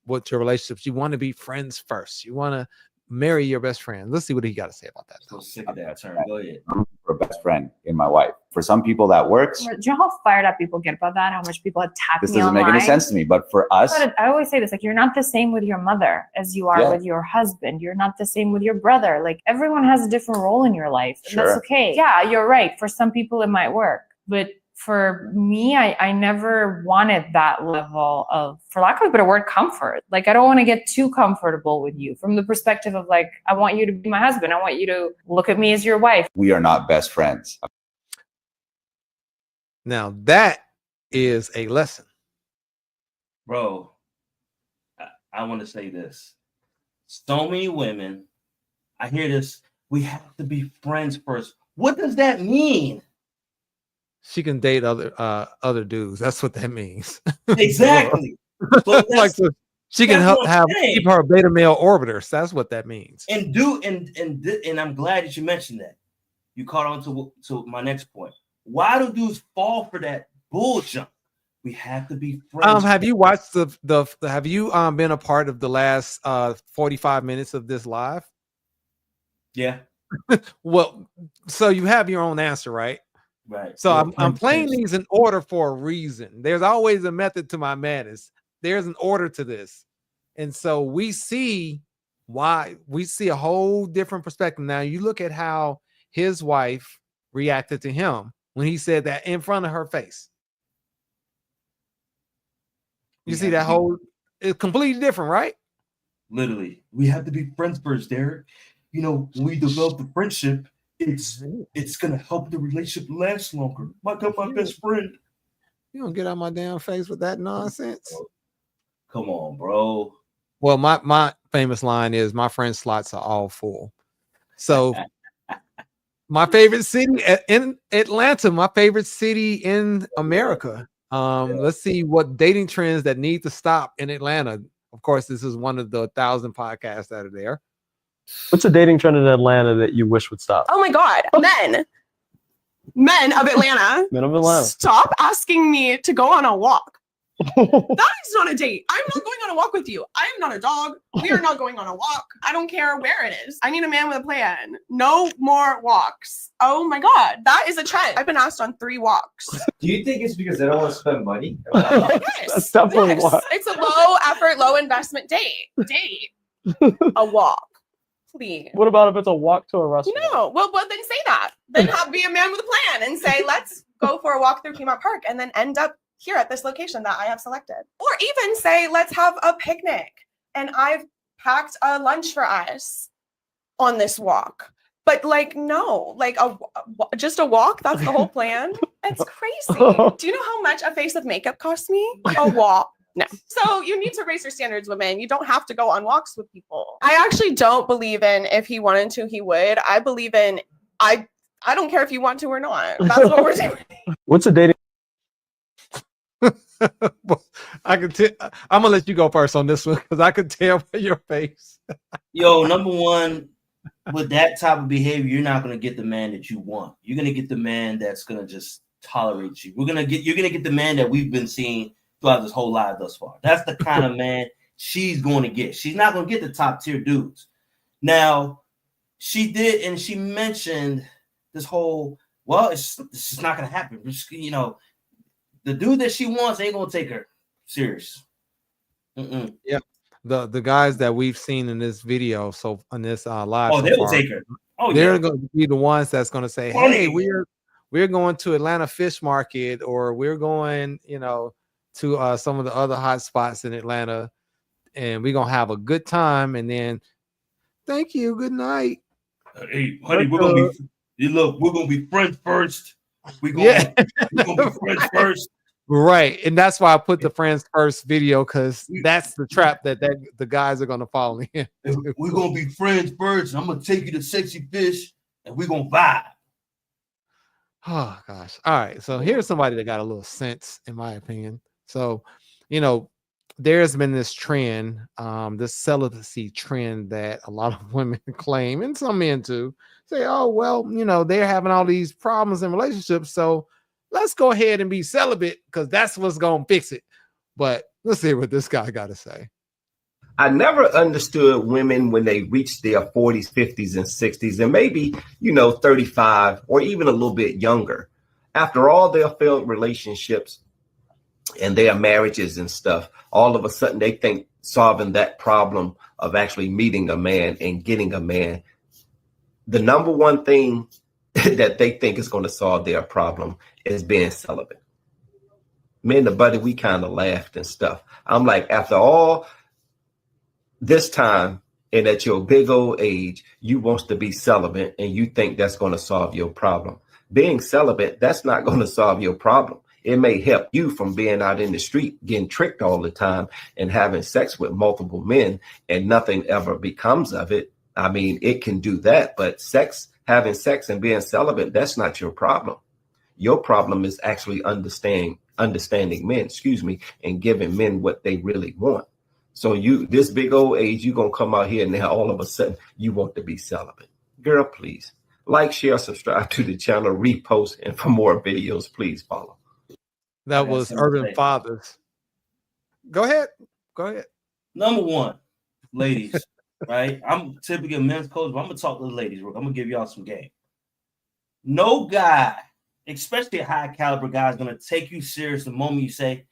What's your relationships? You want to be friends first. You want to marry your best friend. Let's see what he got to say about that. So sick of that term. Go ahead. For a best friend in my wife. For some people that works. Do you know how fired up people get about that? How much people attack this me doesn't online? make any sense to me. But for us, I always say this: like, you're not the same with your mother as you are with your husband. You're not the same with your brother. Like, everyone has a different role in your life, and that's okay. Yeah, you're right. For some people, it might work, but for me, I never wanted that level of, for lack of a better word, comfort. Like, I don't want to get too comfortable with you from the perspective of, like, I want you to be my husband. I want you to look at me as your wife. We are not best friends. Now, that is a lesson. Bro, I want to say this. So many women, I hear this, we have to be friends first. What does that mean? She can date other dudes. That's what that means. Exactly. like She can That's what I'm keep saying. her beta male orbiters. That's what that means. And I'm glad that you mentioned that. You caught on to my next point. Why do dudes fall for that bull junk? We have to be friends. Have you watched have you been a part of the last 45 minutes of this live? Yeah. Well, so you have your own answer, right? Right. So I'm playing these in order for a reason. There's always a method to my madness. There's an order to this. And so we see a whole different perspective. Now you look at how his wife reacted to him when he said that in front of her face. You see that it's completely different, right? Literally. We have to be friends first, Derek. You know, when we develop the friendship, it's gonna help the relationship last longer. My best friend. You don't get out my damn face with that nonsense. Come on, bro. Well, my famous line is my friend slots are all full. So my favorite city in Atlanta, my favorite city in America. Let's see what dating trends that need to stop in Atlanta. Of course, this is one of the 1,000 podcasts that are there. What's a dating trend in Atlanta that you wish would stop? Oh my God, men of Atlanta. Men of Atlanta. Stop asking me to go on a walk. That is not a date. I'm not going on a walk with you. I am not a dog. We are not going on a walk. I don't care where it is. I need a man with a plan. No more walks. Oh my God, that is a trend. I've been asked on 3 walks. Do you think it's because they don't want to spend money? Yes, definitely yes. why. It's a low effort, low investment date. A walk. Please. What about if it's a walk to a restaurant? No, well, then say that. Then be a man with a plan and say, let's go for a walk through Piedmont Park and then end up here at this location that I have selected. Or even say, let's have a picnic and I've packed a lunch for us on this walk. But no, just a walk, that's the whole plan. It's crazy. Do you know how much a face of makeup costs me? A walk. No. So you need to raise your standards, women. You don't have to go on walks with people. I actually don't believe in if he wanted to, he would. I believe in I don't care if you want to or not. That's what we're doing. What's a dating? I can tell. I'm gonna let you go first on this one because I could tell by your face. Yo, number one, with that type of behavior, you're not gonna get the man that you want. You're gonna get the man that's gonna just tolerate you. You're gonna get the man that we've been seeing throughout this whole life thus far. That's the kind of man she's going to get. She's not going to get the top tier dudes. Now, she did, and she mentioned this whole, well, it's just not going to happen. You know, the dude that she wants ain't going to take her serious. Yeah, the guys that we've seen in this video, so on this live, oh, they will take her. Oh, they're yeah. going to be the ones that's going to say, "Hey, we're going to Atlanta Fish Market, or we're going, to some of the other hot spots in Atlanta, and we're gonna have a good time." And then, thank you, good night. Hey, honey, we're gonna be friends first. We're gonna be friends first. Right, and that's why I put the friends first video, because that's the trap that the guys are gonna fall in. We're gonna be friends first. And I'm gonna take you to Sexy Fish, and we're gonna vibe. Oh gosh! All right, so here's somebody that got a little sense, in my opinion. So, there's been this trend, this celibacy trend that a lot of women claim, and some men too, say, oh, well, they're having all these problems in relationships, so let's go ahead and be celibate because that's what's going to fix it. But let's see what this guy got to say. I never understood women when they reach their 40s, 50s, and 60s, and maybe, 35 or even a little bit younger. After all their failed relationships and their marriages and stuff, all of a sudden they think solving that problem of actually meeting a man and getting a man, the number one thing that they think is going to solve their problem is being celibate. Me and the buddy, we kind of laughed and stuff. I'm like, after all this time and at your big old age, you want to be celibate and you think that's going to solve your problem. Being celibate, that's not going to solve your problem. It may help you from being out in the street, getting tricked all the time and having sex with multiple men and nothing ever becomes of it. I mean, it can do that, but having sex and being celibate, that's not your problem. Your problem is actually understanding men, and giving men what they really want. So you, this big old age, you gonna come out here and now all of a sudden you want to be celibate. Girl, please like, share, subscribe to the channel, repost, and for more videos, please follow. That was Urban Fathers. Go ahead. Go ahead. Number one, ladies, right? I'm typically a men's coach, but I'm gonna talk to the ladies. I'm gonna give y'all some game. No guy, especially a high caliber guy, is gonna take you serious the moment you say,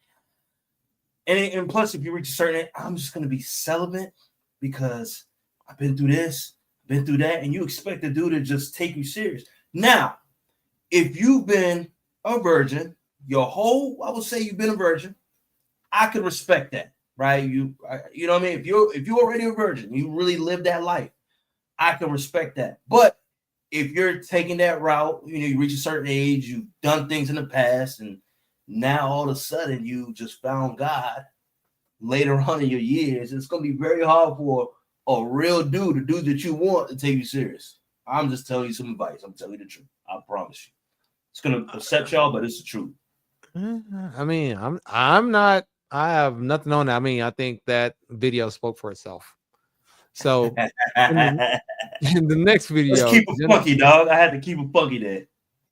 and plus, if you reach a certain age, I'm just gonna be celibate because I've been through this, been through that, and you expect the dude to just take you serious. Now, if you've been a virgin your whole, I would say you've been a virgin, I could respect that, right? You know what I mean? If you're already a virgin, you really lived that life, I can respect that. But if you're taking that route, you reach a certain age, you've done things in the past, and now all of a sudden you just found God later on in your years, it's gonna be very hard for a real dude, the dude that you want, to take you serious. I'm just telling you some advice. I'm telling you the truth. I promise you. It's gonna upset y'all, but it's the truth. I mean, I'm not. I have nothing on that. I mean, I think that video spoke for itself. So in the next video, let's keep it funky, dog. I had to keep it funky there.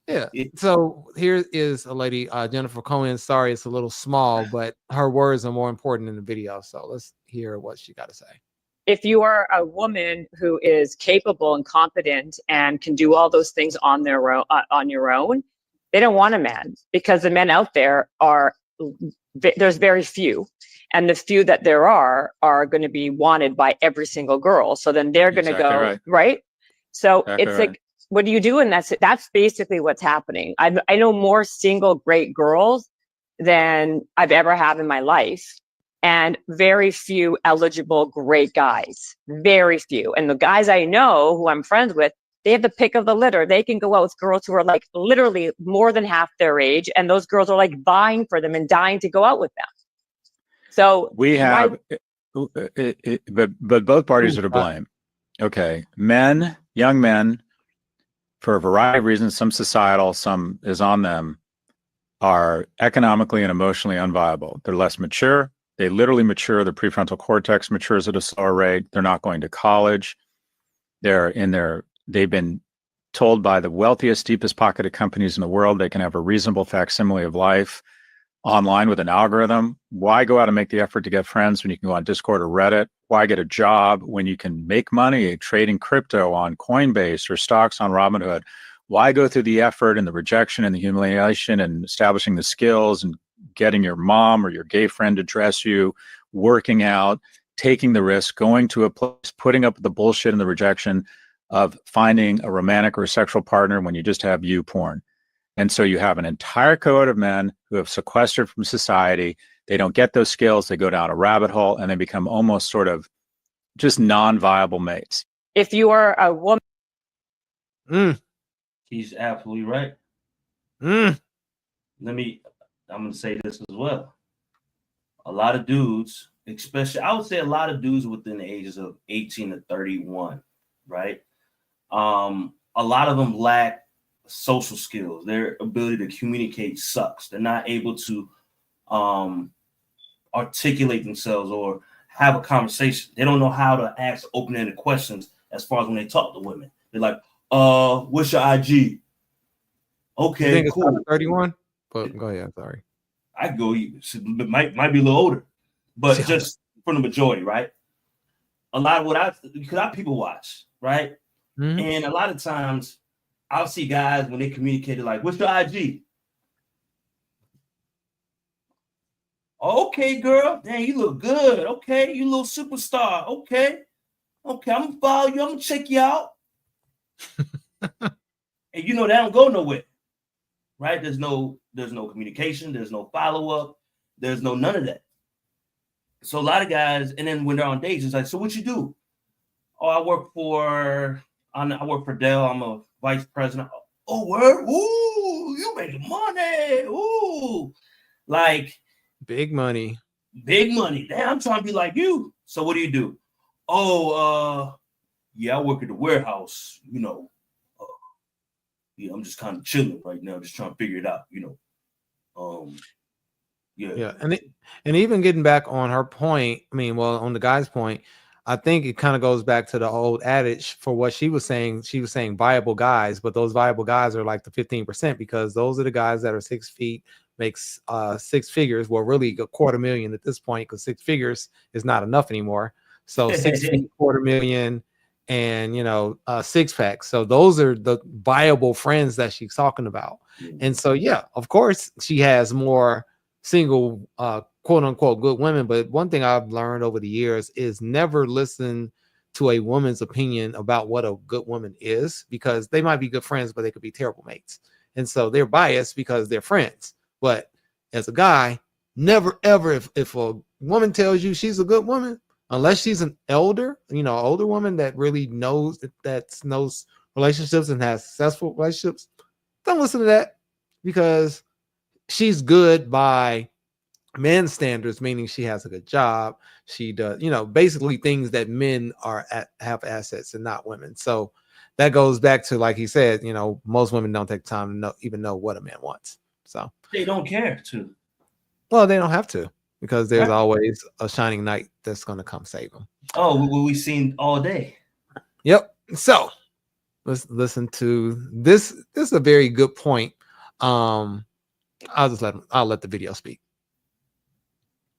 Yeah. So here is a lady, Jennifer Cohen. Sorry, it's a little small, but her words are more important in the video. So let's hear what she got to say. If you are a woman who is capable and competent and can do all those things on their own, they don't want a man, because the men out there there's very few, and the few that there are going to be wanted by every single girl. So then they're going to go right. So it's like, what do you do? And that's basically what's happening. I know more single great girls than I've ever had in my life, and very few eligible great guys, very few. And the guys I know who I'm friends with, they have the pick of the litter. They can go out with girls who are like literally more than half their age, and those girls are like vying for them and dying to go out with them. So we have, but both parties are to blame. Okay, young men, for a variety of reasons, some societal, some is on them, are economically and emotionally unviable. They're less mature. They literally mature. The prefrontal cortex matures at a slower rate. They're not going to college. They've been told by the wealthiest, deepest pocketed companies in the world they can have a reasonable facsimile of life online with an algorithm. Why go out and make the effort to get friends when you can go on Discord or Reddit? Why get a job when you can make money trading crypto on Coinbase or stocks on Robinhood? Why go through the effort and the rejection and the humiliation and establishing the skills and getting your mom or your gay friend to dress you, working out, taking the risk, going to a place, putting up with the bullshit and the rejection of finding a romantic or a sexual partner when you just have you porn? And so you have an entire cohort of men who have sequestered from society. They don't get those skills. They go down a rabbit hole and they become almost sort of just non-viable mates. If you are a woman. He's absolutely right. I'm going to say this as well. A lot of dudes, especially, I would say a lot of dudes within the ages of 18 to 31, right? A lot of them lack social skills. Their ability to communicate sucks. They're not able to articulate themselves or have a conversation. They don't know how to ask open-ended questions as far as when they talk to women. They're like, what's your IG? Okay, you think cool. It's 31? But go ahead, sorry. I go, it might be a little older, but just for the majority, right? A lot of because I people watch, right? Mm-hmm. And a lot of times I'll see guys when they communicate like, what's your IG? Okay, girl. Damn, you look good. Okay, you little superstar. Okay, I'm gonna follow you. I'm gonna check you out. And they don't go nowhere, right? There's no communication. There's no follow-up. There's none of that. So a lot of guys, and then when they're on dates, it's like, so what you do? Oh, I work for Dell. I'm a vice president. Oh, word? Ooh, you making money. Ooh. Like big money. Damn, I'm trying to be like you. So what do you do? Oh, yeah, I work at the warehouse, I'm just kind of chilling right now, just trying to figure it out, Yeah, and even getting back on her point, I mean, well, on the guy's point, I think it kind of goes back to the old adage for what she was saying. She was saying viable guys, but those viable guys are like the 15% because those are the guys that are 6 feet, makes 6 figures. Well, really a $250,000 at this point because 6 figures is not enough anymore. So 6 feet, $250,000, and 6 packs. So those are the viable friends that she's talking about. And so, yeah, of course, she has more single quote unquote good women, but one thing I've learned over the years is never listen to a woman's opinion about what a good woman is, because they might be good friends but they could be terrible mates, and so they're biased because they're friends. But as a guy, never ever, if a woman tells you she's a good woman, unless she's an older woman that really knows knows relationships and has successful relationships, don't listen to that, because she's good by men's standards, meaning she has a good job. She does, basically things that men have assets and not women. So that goes back to, like he said, most women don't take time to even know what a man wants. So they don't care to. Well, they don't have to, because there's always a shining knight that's going to come save them. Oh, we've seen all day. Yep. So let's listen to this. This is a very good point. I'll let the video speak.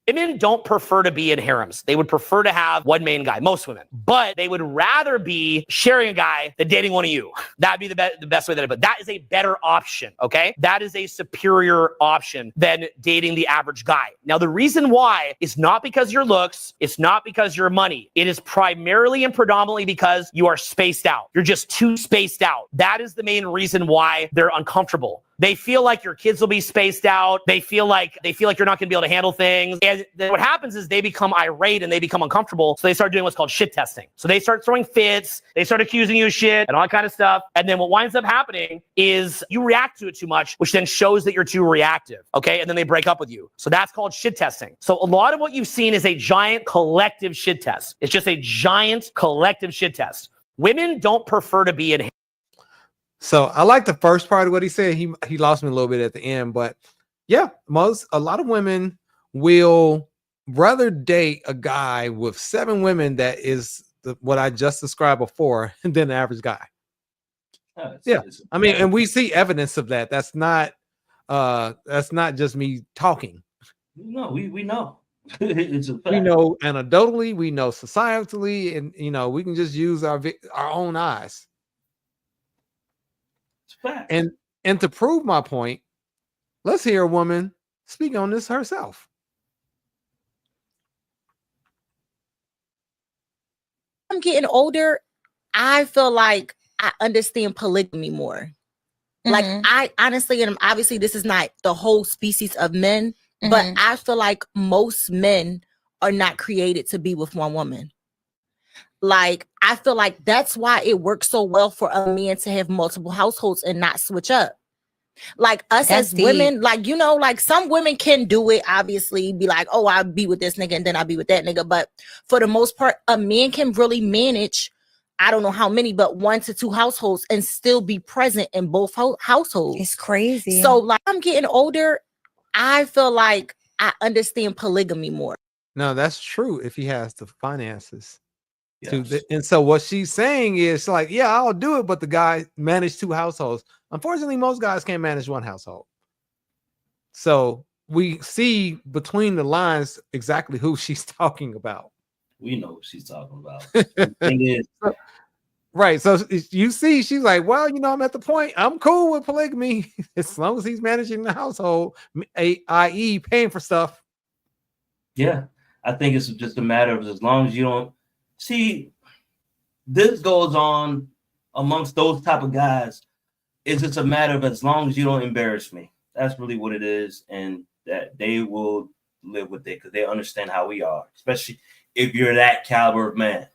Women don't prefer to be in harems. They would prefer to have one main guy, most women. But they would rather be sharing a guy than dating one of you. That'd be the best way that I put it. That is a better option, okay? That is a superior option than dating the average guy. Now, the reason why is not because your looks, it's not because your money. It is primarily and predominantly because you are spaced out. You're just too spaced out. That is the main reason why they're uncomfortable. They feel like your kids will be spaced out. They feel like you're not going to be able to handle things. And then what happens is they become irate and they become uncomfortable. So they start doing what's called shit testing. So they start throwing fits. They start accusing you of shit and all that kind of stuff. And then what winds up happening is you react to it too much, which then shows that you're too reactive. Okay. And then they break up with you. So that's called shit testing. So a lot of what you've seen is a giant collective shit test. It's just a giant collective shit test. Women don't prefer to be in. So I like the first part of what he said. He lost me a little bit at the end, but yeah, a lot of women will rather date a guy with 7 women that is what I just described before than the average guy. I mean, and we see evidence of that. That's not just me talking. No, we know. It's a fact. We know anecdotally, we know societally, and we can just use our own eyes. And to prove my point, let's hear a woman speak on this herself. I'm getting older. I feel like I understand polygamy more. Like I honestly, and obviously this is not the whole species of men, but I feel like most men are not created to be with one woman. Like, I feel like that's why it works so well for a man to have multiple households and not switch up. Like us as women, like, like some women can do it, obviously, be like, oh, I'll be with this nigga and then I'll be with that nigga. But for the most part, a man can really manage, I don't know how many, but 1 to 2 households and still be present in both households. It's crazy. So like I'm getting older, I feel like I understand polygamy more. No, that's true if he has the finances. And so what she's saying is like, yeah, I'll do it, but the guy managed 2 households. Unfortunately, most guys can't manage 1 household. So we see between the lines exactly who she's talking about. We know what she's talking about. The thing is, right. So you see, she's like, well, I'm at the point, I'm cool with polygamy as long as he's managing the household, i.e. paying for stuff. Yeah, I think it's just a matter of as long as you don't see, this goes on amongst those type of guys. It's just a matter of as long as you don't embarrass me. That's really what it is. And that they will live with it because they understand how we are, especially if you're that caliber of man.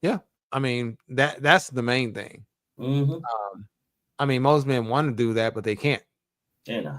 Yeah. I mean, that's the main thing. I mean, most men want to do that, but they can't. Yeah.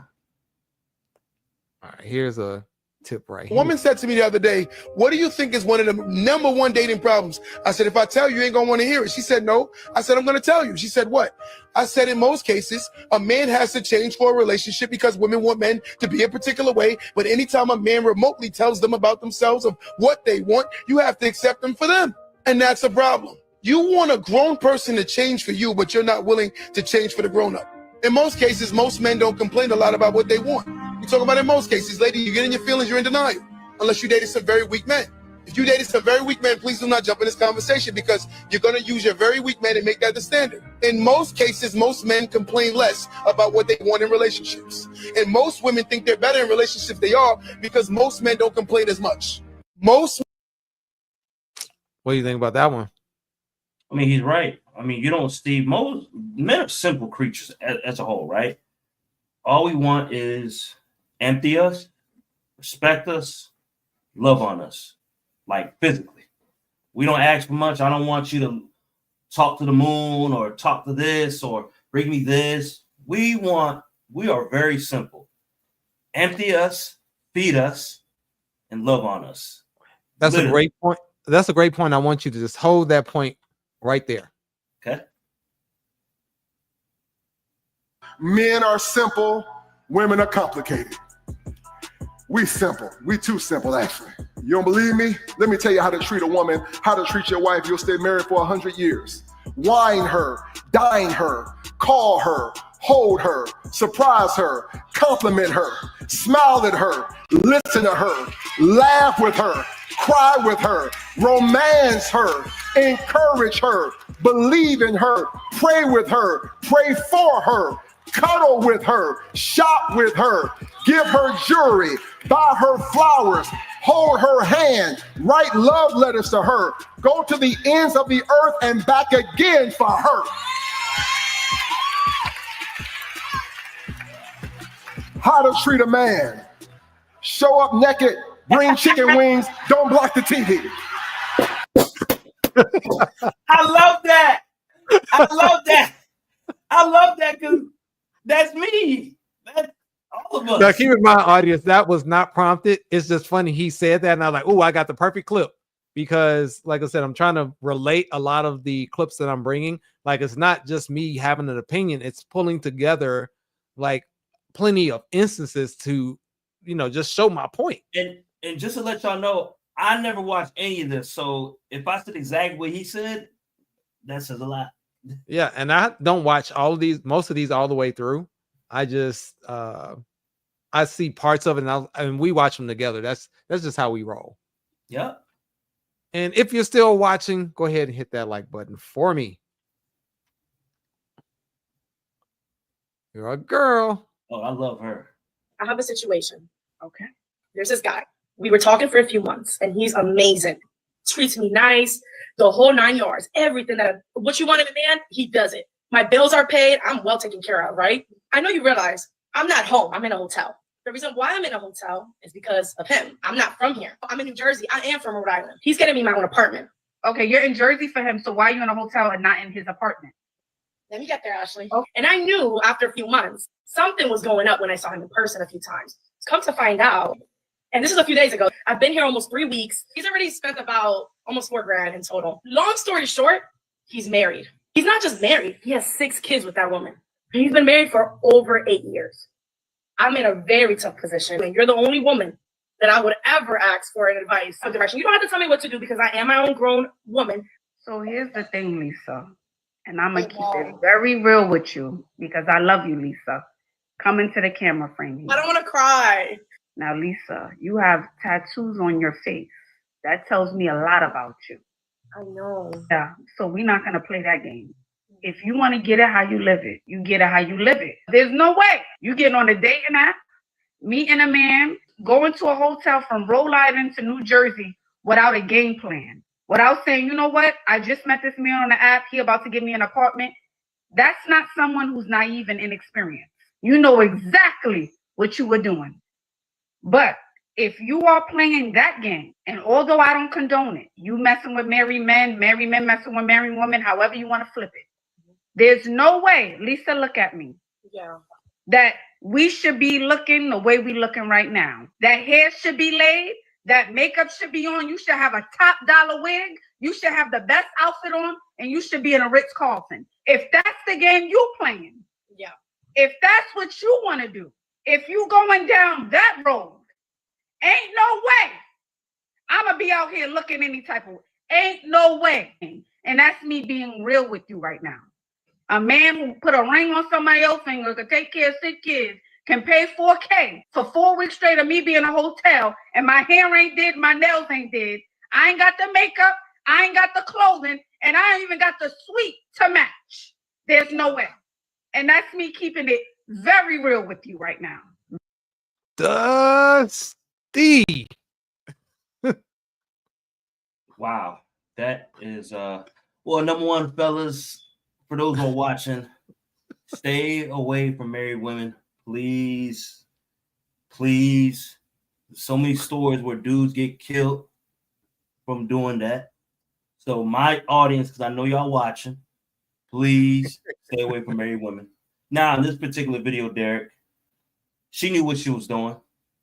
All right. Here's a tip right A here. woman said to me the other day, what do you think is one of the number one dating problems? I said, if I tell you, you ain't gonna want to hear it. She said, no. I said, I'm gonna tell you. She said, what? I said, in most cases, a man has to change for a relationship because women want men to be a particular way. But anytime a man remotely tells them about themselves, of what they want, you have to accept them for them. And that's a problem. You want a grown person to change for you, but you're not willing to change for the grown-up. In most cases, most men don't complain a lot about what they want. You talk about in most cases, lady, you get in your feelings, you're in denial. Unless you dated some very weak men. If you dated some very weak men, please do not jump in this conversation because you're going to use your very weak men and make that the standard. In most cases, most men complain less about what they want in relationships. And most women think they're better in relationships they are because most men don't complain as much. Most. What do you think about that one? I mean, he's right. I mean, you don't, Steve, most men are simple creatures as a whole, right? All we want is empty us, respect us, love on us, like physically. We don't ask for much. I don't want you to talk to the moon or talk to this or bring me this. We are very simple. Empty us, feed us, and love on us. That's Literally. a great point. That's a great point. I want you to just hold that point right there. Okay. Men are simple, women are complicated. We simple. We too simple, actually. You don't believe me? Let me tell you how to treat a woman, how to treat your wife. You'll stay married for 100 years. Wine her, dine her, call her, hold her, surprise her, compliment her, smile at her, listen to her, laugh with her, cry with her, romance her, encourage her, believe in her, pray with her, pray for her, cuddle with her, shop with her, give her jewelry, buy her flowers, hold her hand, write love letters to her, go to the ends of the earth and back again for her. How to treat a man. Show up naked, bring chicken wings, don't block the TV. I love that. I love that. I love that because that's me. That's all of us. Now, keep in mind, audience, that was not prompted. It's just funny. He said that, and I was like, oh, I got the perfect clip. Because, like I said, I'm trying to relate a lot of the clips that I'm bringing. Like, it's not just me having an opinion. It's pulling together, like, plenty of instances to, just show my point. And just to let y'all know, I never watched any of this. So if I said exactly what he said, that says a lot. Yeah, and I don't watch most of these all the way through. I just I see parts of it, and we watch them together. That's just how we roll. Yeah. And if you're still watching, go ahead and hit that like button for me. You're a girl. Oh, I love her. I have a situation. Okay. There's this guy. We were talking for a few months, and he's amazing. Treats me nice, the whole 9 yards. Everything what you want in a man, he does it. My bills are paid. I'm well taken care of, right? I know you realize I'm not home. I'm in a hotel. The reason why I'm in a hotel is because of him. I'm not from here. I'm in New Jersey. I am from Rhode Island. He's getting me my own apartment. Okay, you're in Jersey for him. So why are you in a hotel and not in his apartment? Let me get there, Ashley. Okay. And I knew after a few months, something was going up when I saw him in person a few times. Come to find out, and this is a few days ago, I've been here almost 3 weeks. He's already spent about almost $4,000 in total. Long story short, he's married. He's not just married. He has 6 kids with that woman. He's been married for over 8 years. I'm in a very tough position. And you're the only woman that I would ever ask for an advice or direction. You don't have to tell me what to do because I am my own grown woman. So here's the thing, Lisa. And I'm going to keep it very real with you because I love you, Lisa. Come into the camera frame. I don't want to cry. Now, Lisa, you have tattoos on your face. That tells me a lot about you. I know. Yeah, so we're not going to play that game. If you want to get it how you live it, you get it how you live it. There's no way you get on a dating app, meeting a man, going to a hotel from Rhode Island to New Jersey without a game plan, without saying, you know what, I just met this man on the app. He about to give me an apartment. That's not someone who's naive and inexperienced. You know exactly what you were doing. But if you are playing that game, and although I don't condone it, you messing with married men messing with married women, however you want to flip it. There's no way, Lisa, look at me. Yeah. That we should be looking the way we looking right now. That hair should be laid. That makeup should be on. You should have a top dollar wig. You should have the best outfit on, and you should be in a Ritz-Carlton. If that's the game you playing, Yeah. if that's what you want to do, if you going down that road, ain't no way I'm going to be out here looking any type of, ain't no way. And that's me being real with you right now. A man who put a ring on somebody else's finger, could take care of 6 kids, can pay $4K for 4 weeks straight of me being in a hotel, and my hair ain't did, my nails ain't did. I ain't got the makeup, I ain't got the clothing, and I ain't even got the suite to match. There's no way. And that's me keeping it very real with you right now. Dusty. Wow, that is well, number one, fellas, for those who are watching, stay away from married women, please. Please. So many stories where dudes get killed from doing that. So my audience, because I know y'all watching, please stay away from married women. Now, in this particular video, Derek, she knew what she was doing.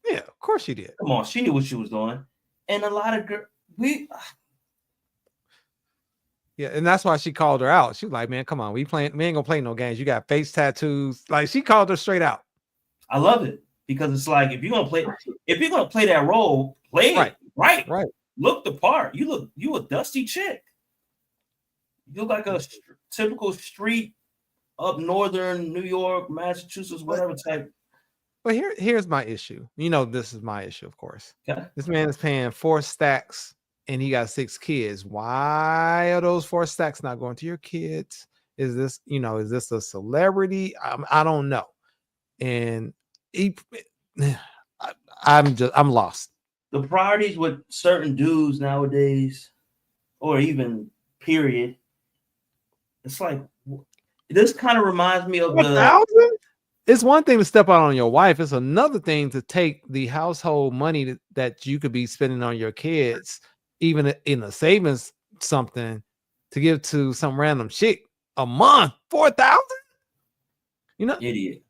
Yeah, of course she did. Come on, she knew what she was doing. And a lot of girls, Yeah, and that's why she called her out. She was like, man, come on, we ain't gonna play no games. You got face tattoos. Like, she called her straight out. I love it because it's like if you're gonna play that role, play it right. Look the part. You a dusty chick. You look like a typical street up northern New York, Massachusetts, whatever type. But here's my issue. You know, this is my issue, of course. Okay. This man is paying 4 stacks and he got 6 kids. Why are those 4 stacks not going to your kids? Is this a celebrity? I don't know. And I'm lost. The priorities with certain dudes nowadays, or even period, it's like this kind of reminds me of It's one thing to step out on your wife. It's another thing to take the household money that you could be spending on your kids, even in a savings something, to give to some random chick a month. 4,000? You know, idiot.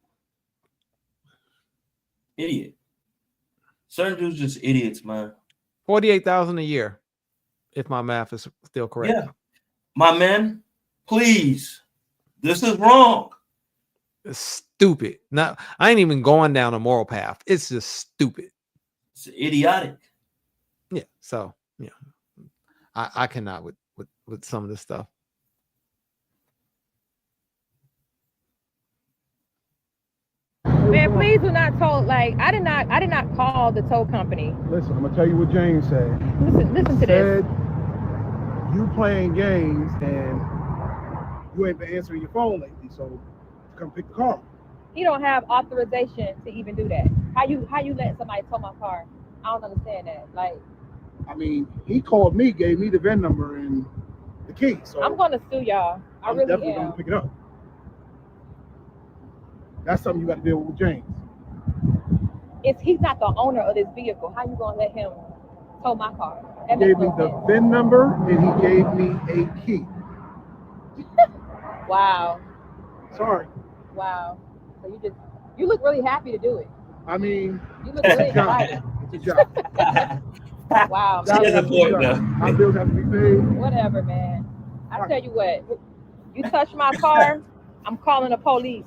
Certain dudes just idiots, man. 48,000 a year, if my math is still correct. Yeah, my man, please, this is wrong. It's stupid. Now, I ain't even going down a moral path. It's just stupid. It's idiotic. Yeah. So yeah, I cannot with some of this stuff. Man, please do not tow. Like, I did not call the tow company. Listen, I'm gonna tell you what James said. Listen to this. You playing games and you ain't been answering your phone lately, so come pick the car. He don't have authorization to even do that. How you let somebody tow my car? I don't understand that. Like, I mean, he called me, gave me the VIN number and the key. So I'm gonna sue y'all. I'm really definitely am. gonna pick it up. That's something you got to deal with James. If he's not the owner of this vehicle, how you gonna let him tow my car? He That gave makes me no the sense. VIN number and he gave me a key. Wow. Sorry. Wow. So you look really happy to do it. I mean, You look really excited. it's a job. Wow. Jobs have to be done. My bills have to be paid. Whatever, man. I tell you what, you touch my car, I'm calling the police.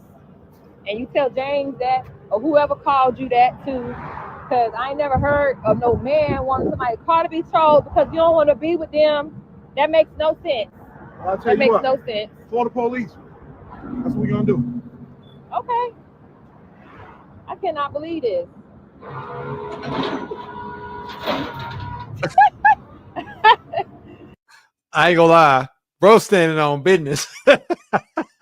And you tell James that, or whoever called you that too, because I ain't never heard of no man wanting somebody's car to be towed because you don't want to be with them. That makes no sense. I'll tell That you makes what, no sense. call the police. That's what we're gonna do. Okay. I cannot believe this. I ain't gonna lie, bro, standing on business.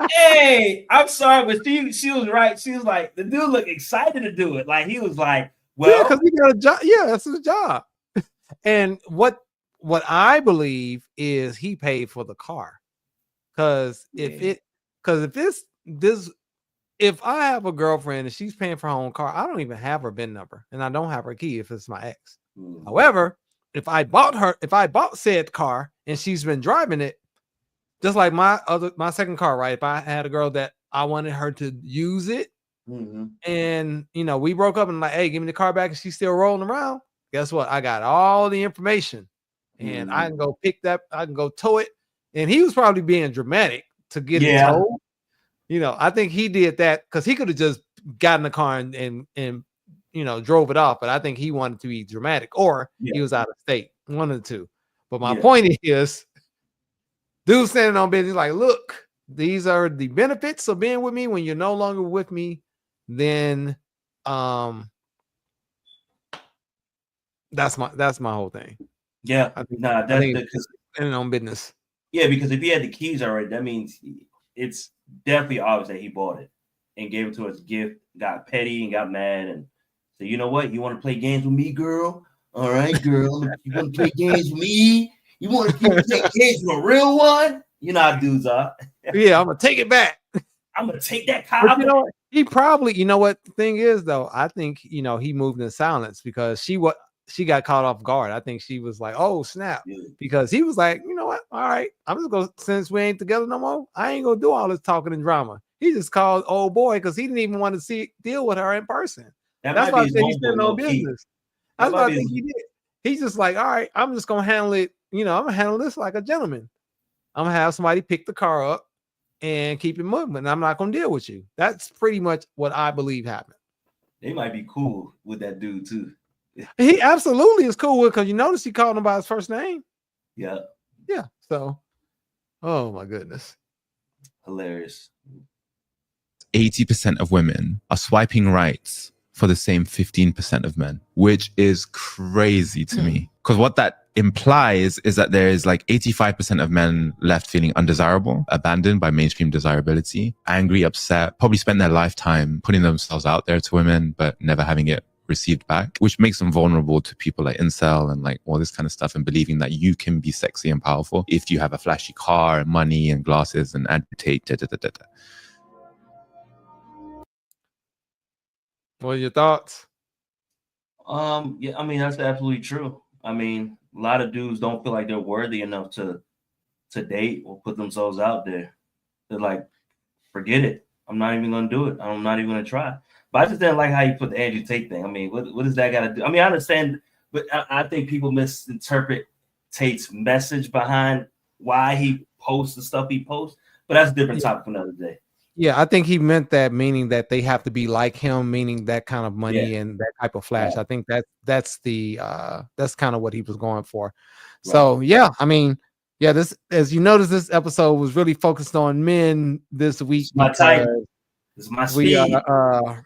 Hey, I'm sorry, but she was right. She was like, the dude looked excited to do it. Like he was like, well, because he got a job. Yeah, that's his job. And what I believe is he paid for the car. Because if I have a girlfriend and she's paying for her own car, I don't even have her VIN number and I don't have her key if it's my ex. However, if I bought said car and she's been driving it, just like my second car, right? If I had a girl that I wanted her to use it And we broke up and like, hey, give me the car back, and she's still rolling around. Guess what? I got all the information, and I can go pick that. I can go tow it. And he was probably being dramatic to get it towed. I think he did that because he could have just gotten the car and drove it off. But I think he wanted to be dramatic, or he was out of state. One of the two. But my point is, dude standing on business like, look, these are the benefits of being with me. When you're no longer with me, then that's my whole thing. Yeah, that's because standing on business. Yeah, because if he had the keys already, that means it's definitely obvious that he bought it and gave it to us as a gift, got petty and got mad and said, you know what? You want to play games with me, girl? All right, girl. You want to play games with me? You want to play games with a real one? You know how dudes are. Yeah, I'm going to take it back. I'm going to take that car back. He probably, what the thing is, though? I think, he moved in silence because she got caught off guard. I think she was like, oh, snap. Because he was like, you know what? All right, I'm just going to, since we ain't together no more, I ain't going to do all this talking and drama. He just called old boy because he didn't even want to deal with her in person. That's why I said he's still no business. That's what I think he did. He's just like, all right, I'm just going to handle it. I'm going to handle this like a gentleman. I'm going to have somebody pick the car up and keep it moving. I'm not going to deal with you. That's pretty much what I believe happened. They might be cool with that dude, too. He absolutely is cool with, because you notice he called him by his first name. Yeah. Yeah. So, oh my goodness. Hilarious. 80% of women are swiping right for the same 15% of men, which is crazy to me. Because what that implies is that there is like 85% of men left feeling undesirable, abandoned by mainstream desirability, angry, upset, probably spent their lifetime putting themselves out there to women, but never having it received back, which makes them vulnerable to people like incel and like all this kind of stuff, and believing that you can be sexy and powerful if you have a flashy car and money and glasses and agitate. What are your thoughts? Yeah, I mean, that's absolutely true. I mean, a lot of dudes don't feel like they're worthy enough to date or put themselves out there. They're like, forget it. I'm not even gonna do it. I'm not even gonna try. But I just didn't like how you put the Andrew Tate thing. I mean, what does that got to do? I mean, I understand, but I think people misinterpret Tate's message behind why he posts the stuff he posts. But that's a different topic for another day. Yeah, I think he meant that, meaning that they have to be like him, meaning that kind of money and that type of flash. I think that's kind of what he was going for. Right. So yeah, I mean, yeah, this, as you notice, this episode was really focused on men this week. It's my type. It's my speed.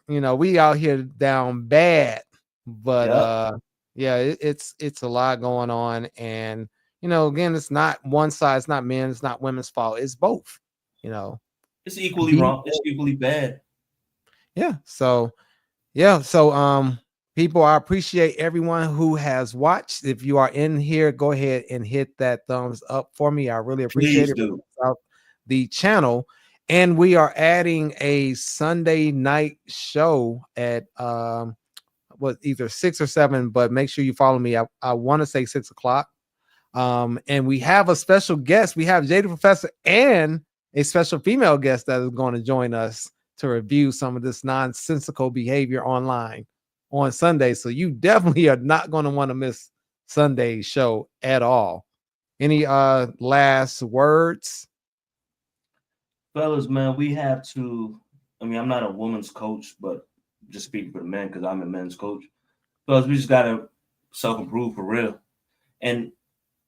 We out here down bad, but it's a lot going on, and again, it's not one side, it's not men, it's not women's fault, it's both. It's equally wrong. It's equally bad. Yeah. So people, I appreciate everyone who has watched. If you are in here, go ahead and hit that thumbs up for me. I really appreciate it. The channel. And we are adding a Sunday night show at either 6 or 7, but make sure you follow me. I want to say 6 o'clock. And we have a special guest. We have Jada Professor and a special female guest that is going to join us to review some of this nonsensical behavior online on Sunday. So you definitely are not going to want to miss Sunday's show at all. Any last words? Fellas, man, we have to, I mean, I'm not a woman's coach, but just speaking for the men, because I'm a men's coach. Fellas, we just got to self-improve for real. And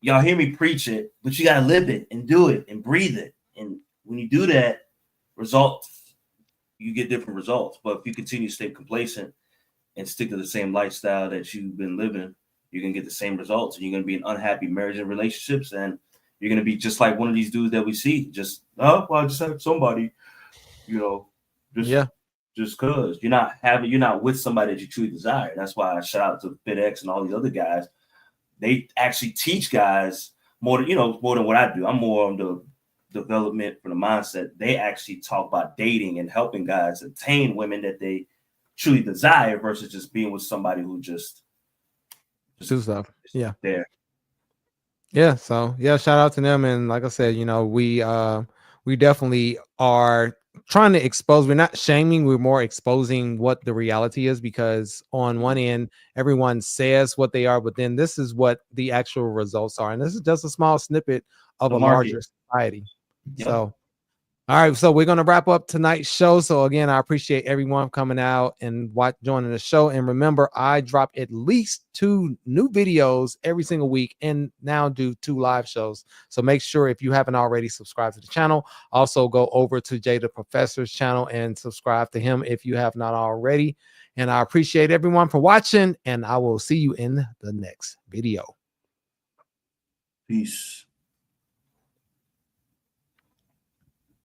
y'all hear me preach it, but you got to live it and do it and breathe it. And when you do that, you get different results. But if you continue to stay complacent and stick to the same lifestyle that you've been living, you're going to get the same results. And you're going to be in unhappy marriage and relationships. And you're going to be just like one of these dudes that we see. Just, I just have somebody, just because you're not with somebody that you truly desire. That's why I shout out to FitX and all these other guys. They actually teach guys more than what I do. I'm more on the development for the mindset. They actually talk about dating and helping guys attain women that they truly desire versus just being with somebody who just do stuff. Yeah. There. Yeah. So yeah, shout out to them. And like I said, we definitely are trying to expose, we're not shaming, we're more exposing what the reality is, because on one end, everyone says what they are, but then this is what the actual results are. And this is just a small snippet of The a market. larger society. Yep. So, all right, so we're going to wrap up tonight's show. So again, I appreciate everyone coming out and joining the show. And remember, I drop at least 2 new videos every single week and now do 2 live shows. So make sure, if you haven't already, subscribe to the channel. Also go over to Jay the Professor's channel and subscribe to him if you have not already. And I appreciate everyone for watching, and I will see you in the next video. Peace.